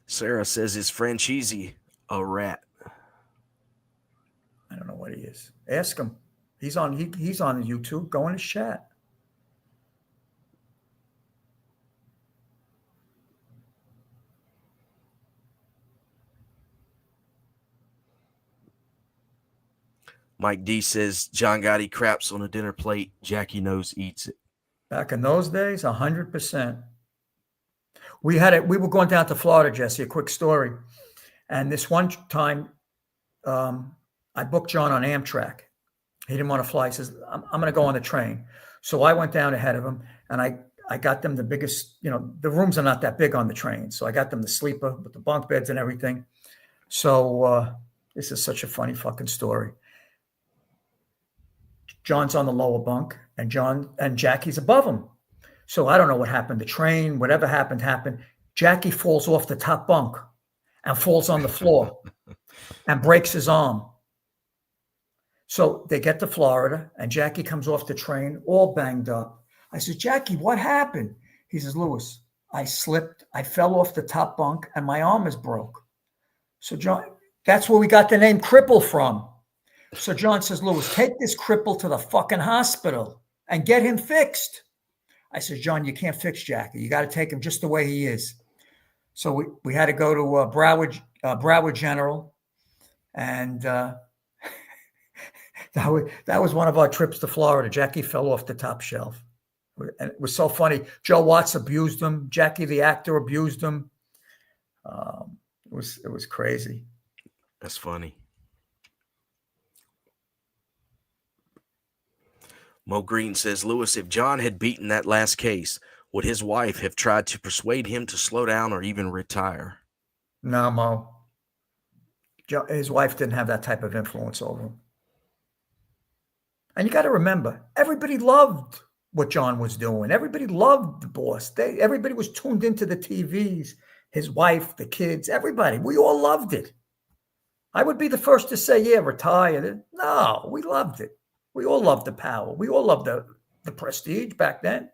Sarah says, is Franchise a rat? I don't know what he is. Ask him. He's on YouTube. Go in his chat. Mike D says John Gotti craps on a dinner plate. Jackie knows eats it. Back in those days, 100%. We were going down to Florida, Jesse, a quick story. And this one time, I booked John on Amtrak. He didn't want to fly. He says, I'm going to go on the train. So I went down ahead of him and I got them the biggest, the rooms are not that big on the train. So I got them the sleeper with the bunk beds and everything. So this is such a funny fucking story. John's on the lower bunk and Jackie's above him. So I don't know what happened. The train, whatever happened. Jackie falls off the top bunk and falls on the floor and breaks his arm. So they get to Florida and Jackie comes off the train all banged up. I said, Jackie, what happened? He says, Lewis, I slipped. I fell off the top bunk and my arm is broke. So John, that's where we got the name Cripple from. So John says, Lewis, take this cripple to the fucking hospital and get him fixed. I said, John, you can't fix Jackie. You got to take him just the way he is. So we had to go to Broward General. And that was one of our trips to Florida. Jackie fell off the top shelf. And it was so funny. Joe Watts abused him. Jackie, the actor, abused him. It was crazy. That's funny. Mo Green says, Lewis, if John had beaten that last case, would his wife have tried to persuade him to slow down or even retire? No, Mo. His wife didn't have that type of influence over him. And you got to remember, everybody loved what John was doing. Everybody loved the boss. Everybody was tuned into the TVs, his wife, the kids, everybody. We all loved it. I would be the first to say, yeah, retire. No, we loved it. We all loved the power. We all loved the prestige back then.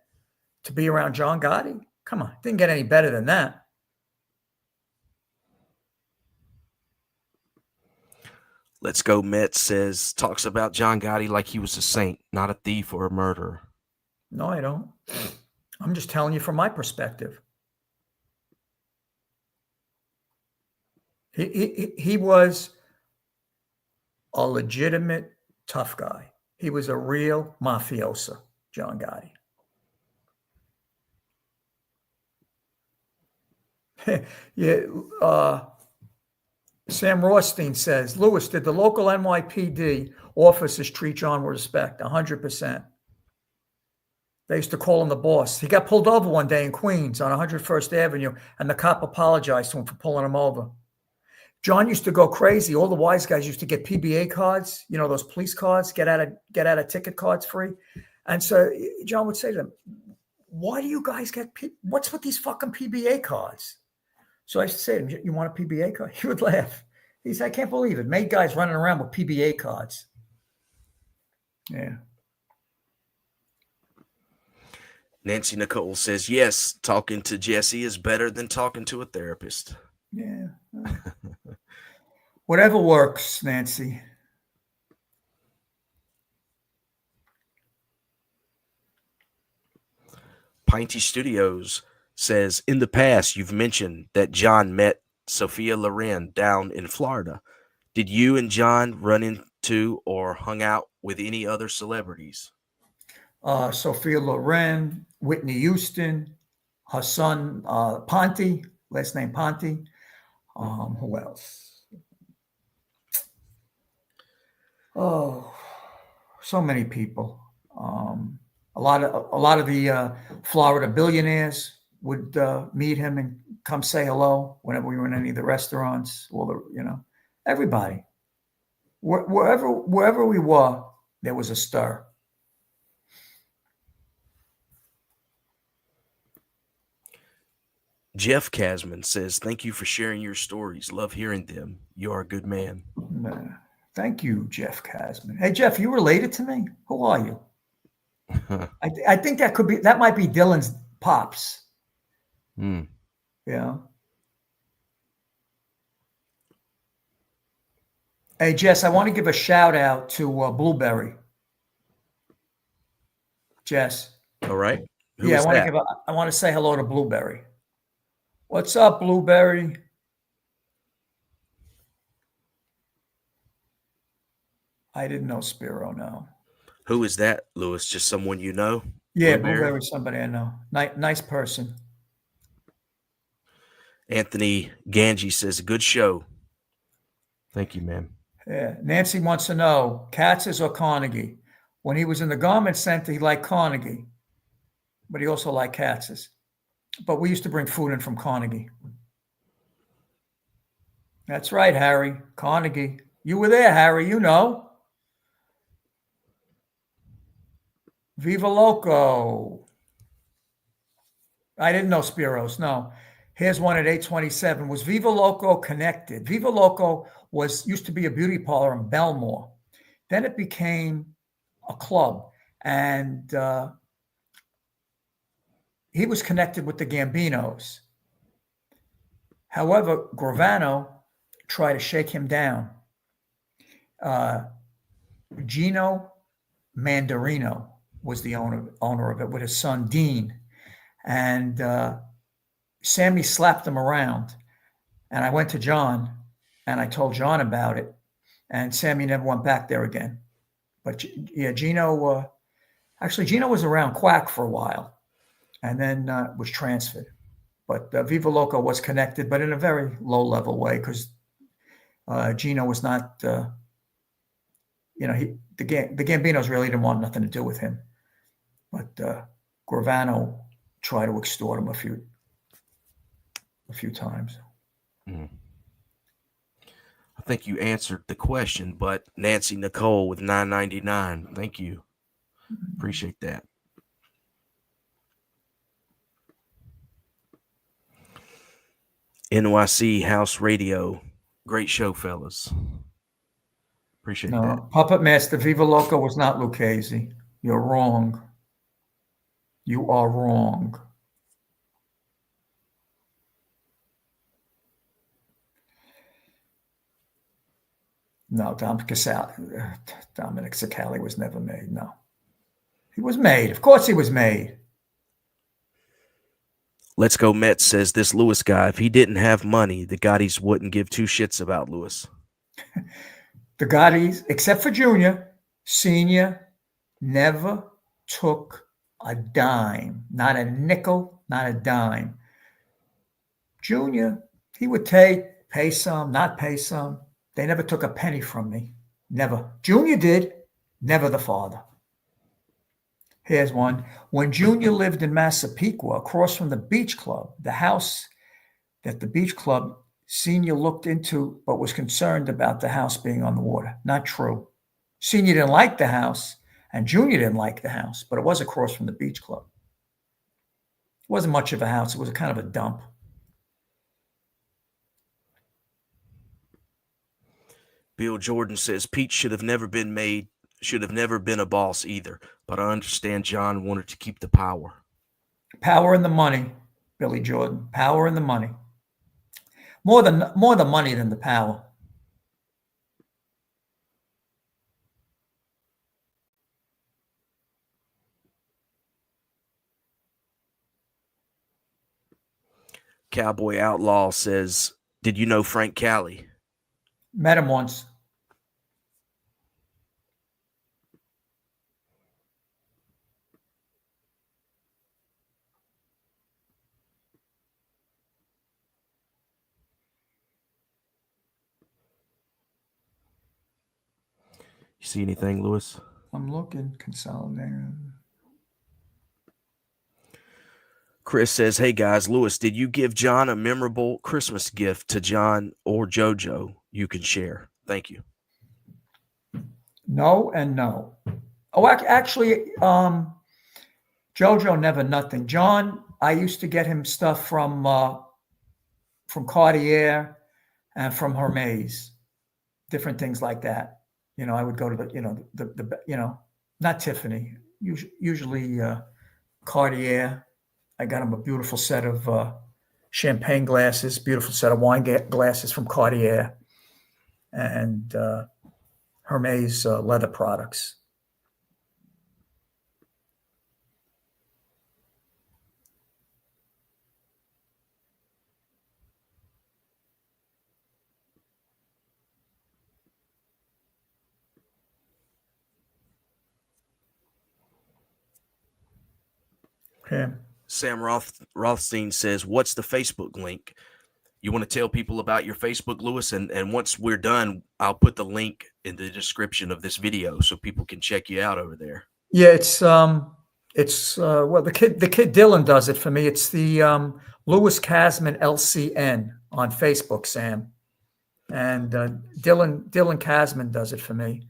To be around John Gotti, come on, didn't get any better than that. Let's Go Mets says, talks about John Gotti like he was a saint, not a thief or a murderer. No, I don't. I'm just telling you from my perspective. He was a legitimate tough guy. He was a real mafioso, John Gotti. Yeah, Sam Rothstein says, Lewis, did the local NYPD officers treat John with respect? 100%. They used to call him the boss. He got pulled over one day in Queens on 101st Avenue, and the cop apologized to him for pulling him over. John used to go crazy. All the wise guys used to get PBA cards, you know, those police cards, get out of ticket cards free. And so John would say to them, why do you guys get, what's with these fucking PBA cards? So I used to say to him, you want a PBA card? He would laugh. He said, I can't believe it. Made guys running around with PBA cards. Yeah. Nancy Nicole says, yes, talking to Jesse is better than talking to a therapist. Yeah. Whatever works, Nancy. Pinty Studios says, in the past, you've mentioned that John met Sophia Loren down in Florida. Did you and John run into or hung out with any other celebrities? Sophia Loren, Whitney Houston, her son, Ponte, last name Ponte. Who else? Oh, so many people. A lot of the Florida billionaires would meet him and come say hello whenever we were in any of the restaurants. Everybody. Wherever we were, there was a stir. Jeff Kasman says, thank you for sharing your stories. Love hearing them. You are a good man. Thank you, Jeff Kasman. Hey, Jeff, you related to me? Who are you? I think that might be Dylan's pops. Yeah. Hey, Jess, I want to give a shout out to Blueberry. Jess. All right. I want to say hello to Blueberry. What's up, Blueberry? I didn't know Spiro, no. Who is that, Lewis? Just someone you know? Yeah, Blueberry, somebody I know. Nice person. Anthony Ganji says, good show. Thank you, man. Yeah. Nancy wants to know, Katz's or Carnegie? When he was in the garment center, he liked Carnegie, but he also liked Katz's. But we used to bring food in from Carnegie. That's right, Harry. Carnegie. You were there, Harry. You know. Viva Loco. I didn't know Spiros. No. Here's one at 827. Was Viva Loco connected? Viva Loco used to be a beauty parlor in Belmore. Then it became a club. And he was connected with the Gambinos. However, Gravano tried to shake him down. Gino Mandarino was the owner of it with his son, Dean. And Sammy slapped him around. And I went to John and I told John about it. And Sammy never went back there again. But yeah, Gino was around Quack for a while. And then was transferred. But Viva Loco was connected, but in a very low-level way because Gino was not, the Gambinos really didn't want nothing to do with him. But Gravano tried to extort him a few times. I think you answered the question, but Nancy Nicole with $9.99. Thank you. Appreciate that. NYC House Radio Great show, fellas. Appreciate No, that. Puppet Master Viva Loco was not Lucchese. You're wrong. You are wrong. No, Dominic Sicali was never made. No. He was made. Of course he was made. Let's Go Mets says this Lewis guy, if he didn't have money, the Gottis wouldn't give two shits about Lewis. The Gottis, except for Junior, Senior, never took a dime. Not a nickel, not a dime. Junior, he would pay some, not pay some. They never took a penny from me. Never. Junior did, never the father. Here's one. When Junior lived in Massapequa, across from the beach club, the house that the beach club Senior looked into but was concerned about the house being on the water. Not true. Senior didn't like the house, and Junior didn't like the house, but it was across from the beach club. It wasn't much of a house. It was kind of a dump. Bill Jordan says Pete should have never been a boss either, but I understand John wanted to keep the power. Power and the money, Billy Jordan. Power and the money. More the money than the power. Cowboy Outlaw says, did you know Frank Cali? Met him once. You see anything, Lewis? I'm looking. Consolidating. Chris says, hey guys, Lewis, did you give John a memorable Christmas gift to John or JoJo you can share? Thank you. No and no. Oh, actually, JoJo never nothing. John, I used to get him stuff from Cartier and from Hermes, different things like that. I would go to the not Tiffany, usually Cartier. I got him a beautiful set of champagne glasses, beautiful set of wine glasses from Cartier, and Hermes leather products. Okay. Sam Rothstein says, what's the Facebook link? You want to tell people about your Facebook, Lewis? And once we're done, I'll put the link in the description of this video so people can check you out over there. Yeah, it's well, the kid Dylan does it for me. It's the Lewis Kasman LCN on Facebook, Sam. And Dylan Kasman does it for me.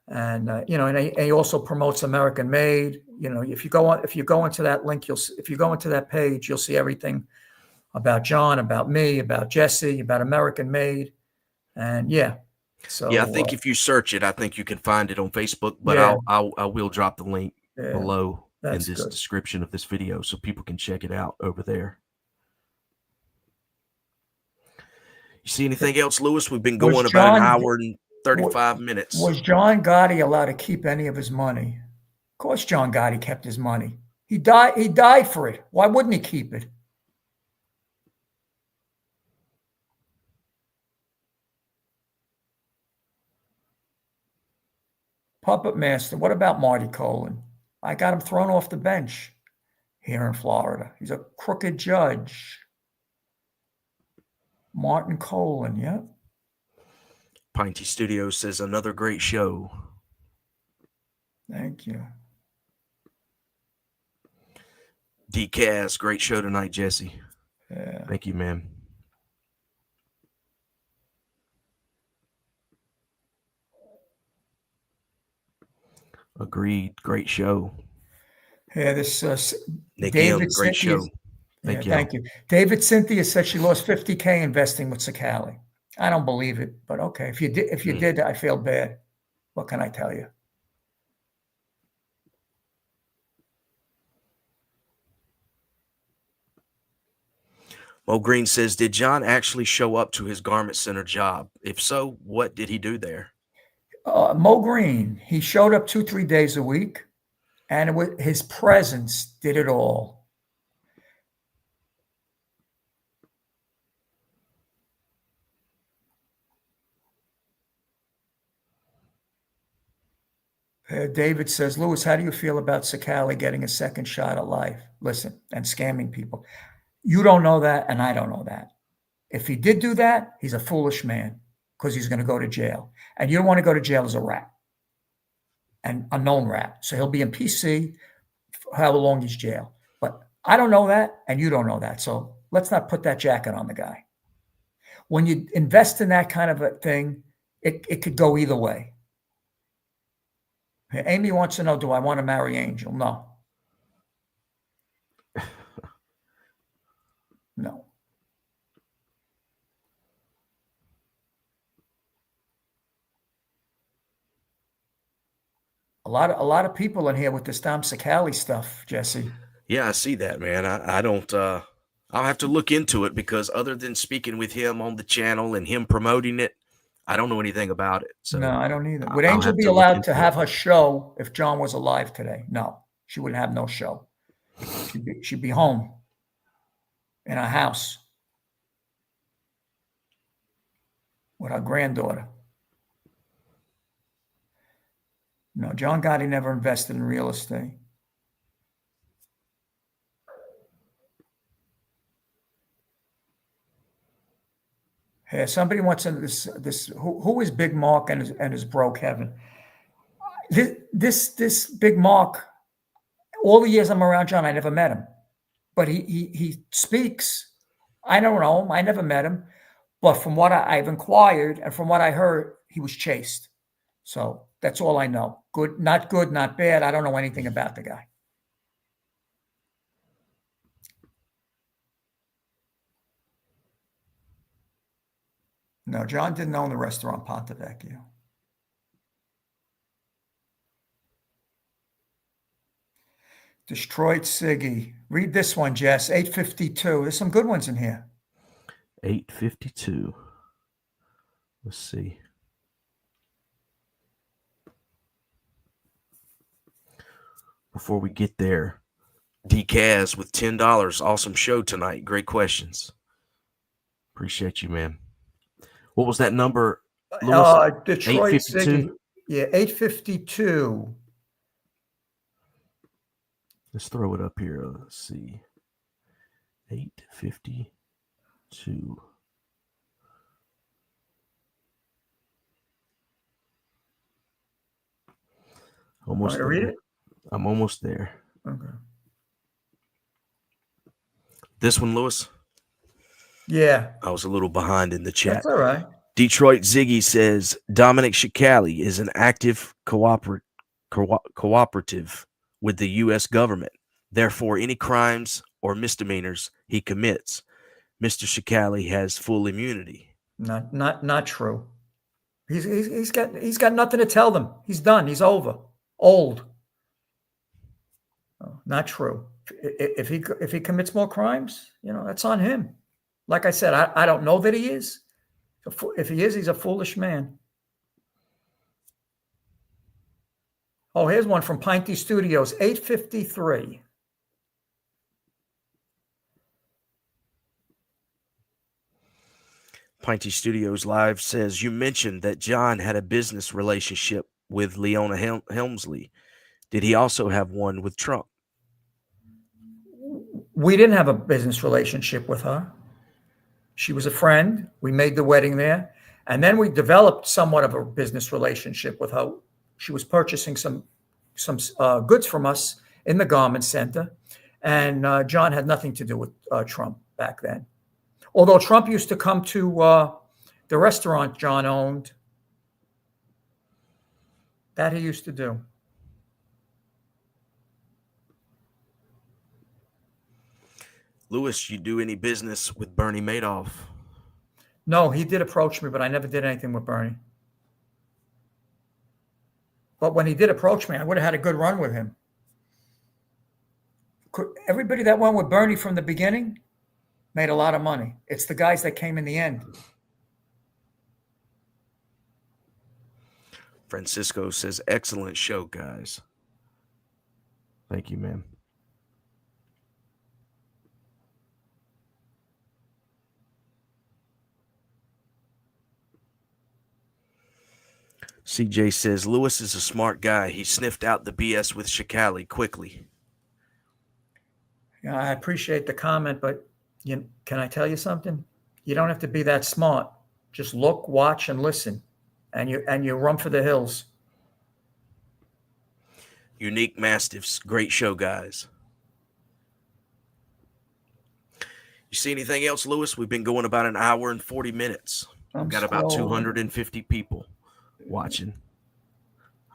And and he also promotes American Made. If you go into that link, if you go into that page, you'll see everything about John, about me, about Jesse, about American Made, and So I think if you search it, I think you can find it on Facebook. But I will drop the link below in this description of this video so people can check it out over there. You see anything else, Lewis? We've been going about an hour and 35 minutes. Was John Gotti allowed to keep any of his money? Of course, John Gotti kept his money. He died for it. Why wouldn't he keep it? Puppet Master. What about Marty Colin? I got him thrown off the bench here in Florida. He's a crooked judge. Martin Colin, yeah. Pinty Studios says another great show. Thank you. D-Cast, great show tonight, Jesse. Yeah. Thank you, man. Agreed. Great show. Yeah, this Nick David M, great show. Thank you. David Cynthia said she lost $50K investing with Sicali. I don't believe it, but okay. If you did, I feel bad. What can I tell you? Mo Green says, did John actually show up to his garment center job? If so, what did he do there? Mo Green, he showed up 2-3 days a week, and his presence did it all. David says, Lewis, how do you feel about Sakali getting a second shot at life? Listen, and scamming people. You don't know that, and I don't know that. If he did do that, he's a foolish man because he's going to go to jail. And you don't want to go to jail as a rat, and a known rat. So he'll be in PC for however long he's jail. But I don't know that, and you don't know that. So let's not put that jacket on the guy. When you invest in that kind of a thing, it could go either way. Amy wants to know, do I want to marry Angel? No. No. A lot of people in here with this Dom Sakali stuff, Jesse. Yeah, I see that, man. I don't I'll have to look into it because other than speaking with him on the channel and him promoting it, I don't know anything about it. So no, I don't either. Would Angel be allowed to have her show if John was alive today? No, she wouldn't have no show. She'd be home in her house with her granddaughter. No, John Gotti never invested in real estate. Hey, somebody wants to this who is Big Mark and his bro Kevin? This Big Mark, all the years I'm around John, I never met him. But he speaks. I don't know him. I never met him. But from what I've inquired and from what I heard, he was chased. So that's all I know. Good, not bad. I don't know anything about the guy. No, John didn't own the restaurant Ponte Vecchio. Destroyed Siggy. Read this one, Jess. 852. There's some good ones in here. 852. Let's see. Before we get there, D-Kaz with $10. Awesome show tonight. Great questions. Appreciate you, man. What was that number, Lewis? Detroit Siggy. Yeah, 852. Let's throw it up here. Let's see. 852. Almost there. Read it? I'm almost there. Okay. This one, Lewis? Yeah. I was a little behind in the chat. That's all right. Detroit Ziggy says Dominic Shikali is an active cooperative with the U.S. government. Therefore, any crimes or misdemeanors he commits, Mr. Shikali has full immunity. Not true. He's got nothing to tell them. He's done. He's over. Old. Not true. If he commits more crimes, that's on him. Like I said, I don't know that he is. If he is, he's a foolish man. Oh, here's one from Pinty Studios, 853. Pinty Studios Live says, you mentioned that John had a business relationship with Leona Helmsley. Did he also have one with Trump? We didn't have a business relationship with her. She was a friend. We made the wedding there. And then we developed somewhat of a business relationship with her. She was purchasing some goods from us in the garment center. And John had nothing to do with Trump back then. Although Trump used to come to the restaurant John owned. That he used to do. Lewis, you do any business with Bernie Madoff? No, he did approach me, but I never did anything with Bernie. But when he did approach me, I would have had a good run with him. Everybody that went with Bernie from the beginning made a lot of money. It's the guys that came in the end. Francisco says, excellent show, guys. Thank you, man. CJ says, Lewis is a smart guy. He sniffed out the BS with Shikali quickly. Yeah, I appreciate the comment, but can I tell you something? You don't have to be that smart. Just look, watch, and listen, and you run for the hills. Unique Mastiffs, great show, guys. You see anything else, Lewis? We've been going about an hour and 40 minutes. We've got about 250 people watching.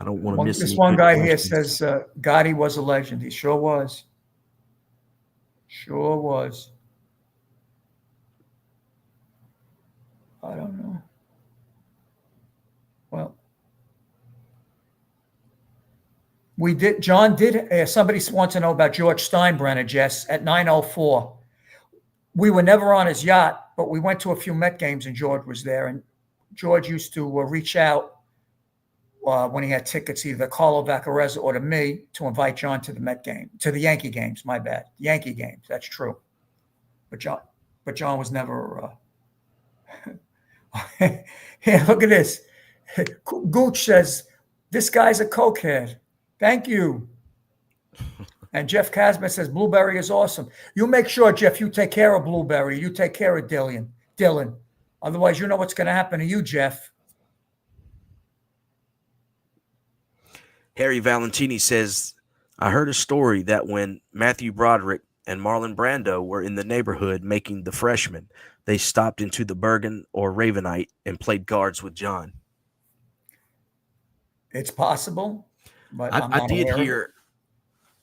I don't want to miss this any one guy questions. here says Gotti was a legend. He sure was. Sure was. I don't know. Well, we did. John did. Somebody wants to know about George Steinbrenner, Jess, at 904. We were never on his yacht, but we went to a few Met games and George was there. And George used to reach out when he had tickets, either to Carlo Vaccarezza or to me, to invite John to the Met game, to the Yankee games. My bad, Yankee games. That's true. But John was never. Yeah, look at this. Gooch says this guy's a cokehead. Thank you. And Jeff Kasman says Blueberry is awesome. You make sure, Jeff, you take care of Blueberry. You take care of Dylan. Otherwise, you know what's going to happen to you, Jeff. Harry Valentini says, I heard a story that when Matthew Broderick and Marlon Brando were in the neighborhood making The Freshman, they stopped into the Bergen or Ravenite and played cards with John. It's possible, but I did hear,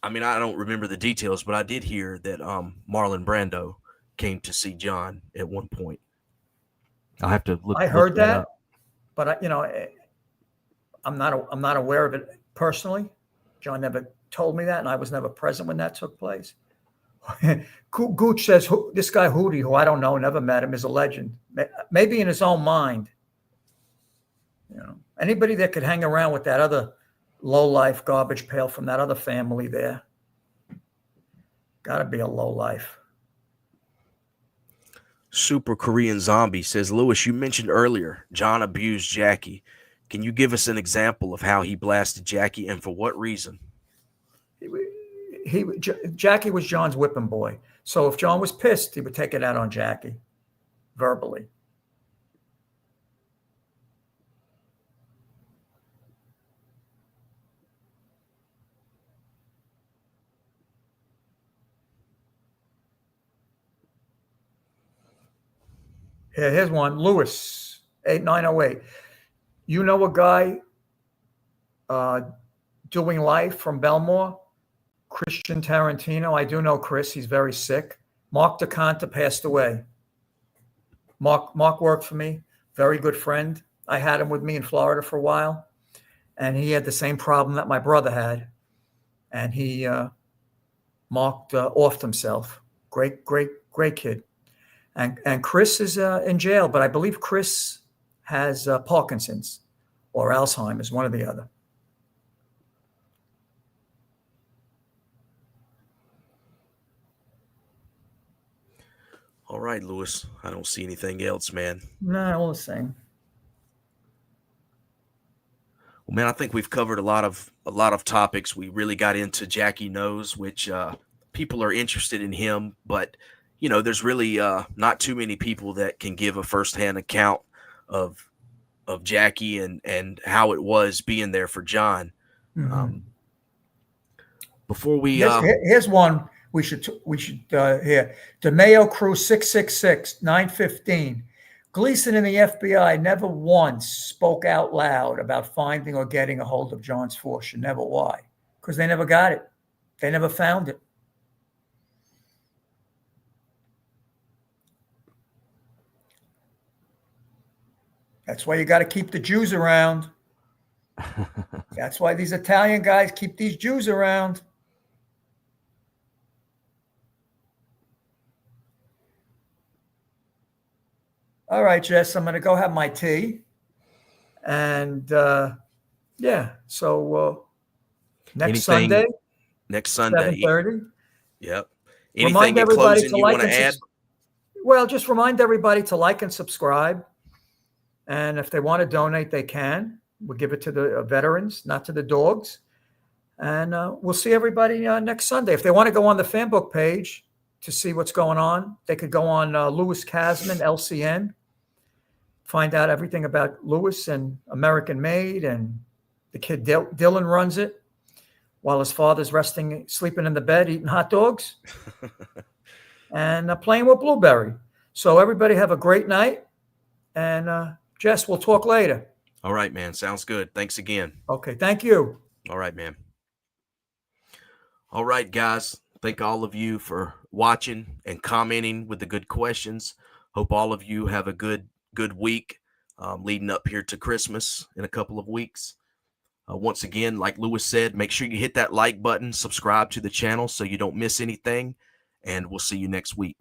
I mean, I don't remember the details, but I did hear that Marlon Brando came to see John at one point. I'll have to look. I heard that up. But I'm not aware of it personally. John never told me that, and I was never present when that took place. Gooch says this guy Hootie, who I don't know, never met him, is a legend. Maybe in his own mind. Anybody that could hang around with that other low-life garbage pail from that other family there, got to be a low-life. Super Korean Zombie says, Lewis, you mentioned earlier John abused Jackie. Can you give us an example of how he blasted Jackie and for what reason? Jackie was John's whipping boy. So if John was pissed, he would take it out on Jackie verbally. Yeah, here's one. Lewis, 8908. You know a guy doing life from Belmore? Christian Tarantino. I do know Chris. He's very sick. Mark DeConta passed away. Mark worked for me. Very good friend. I had him with me in Florida for a while. And he had the same problem that my brother had. And he Mark offed himself. Great kid. And Chris is in jail, but I believe Chris has Parkinson's or Alzheimer's, one or the other. All right, Lewis. I don't see anything else, man. No, all the same. Well, man, I think we've covered a lot of topics. We really got into Jackie Knows, which people are interested in him, but there's really not too many people that can give a firsthand account of Jackie and how it was being there for John. Mm-hmm. Before we here's one we should hear. DeMayo Crew 666 915. Gleason and the FBI never once spoke out loud about finding or getting a hold of John's fortune. Never. Why? Because they never got it. They never found it. That's why you got to keep the Jews around. That's why these Italian guys keep these Jews around. All right, Jess, I'm going to go have my tea. And yeah, so next Sunday, next Sunday, 7:30. Yep. Anything Remind in everybody closing to you like want to and add? Well, just remind everybody to like and subscribe. And if they want to donate, they can. We'll give it to the veterans, not to the dogs. And we'll see everybody next Sunday. If they want to go on the fan book page to see what's going on, they could go on Louis Kasman, LCN, find out everything about Louis and American Made, and the kid Dylan runs it while his father's sleeping in the bed, eating hot dogs and playing with Blueberry. So everybody have a great night. And Jess, we'll talk later. All right, man. Sounds good. Thanks again. Okay. Thank you. All right, man. All right, guys. Thank all of you for watching and commenting with the good questions. Hope all of you have a good week leading up here to Christmas in a couple of weeks. Once again, like Louis said, make sure you hit that like button, subscribe to the channel so you don't miss anything, and we'll see you next week.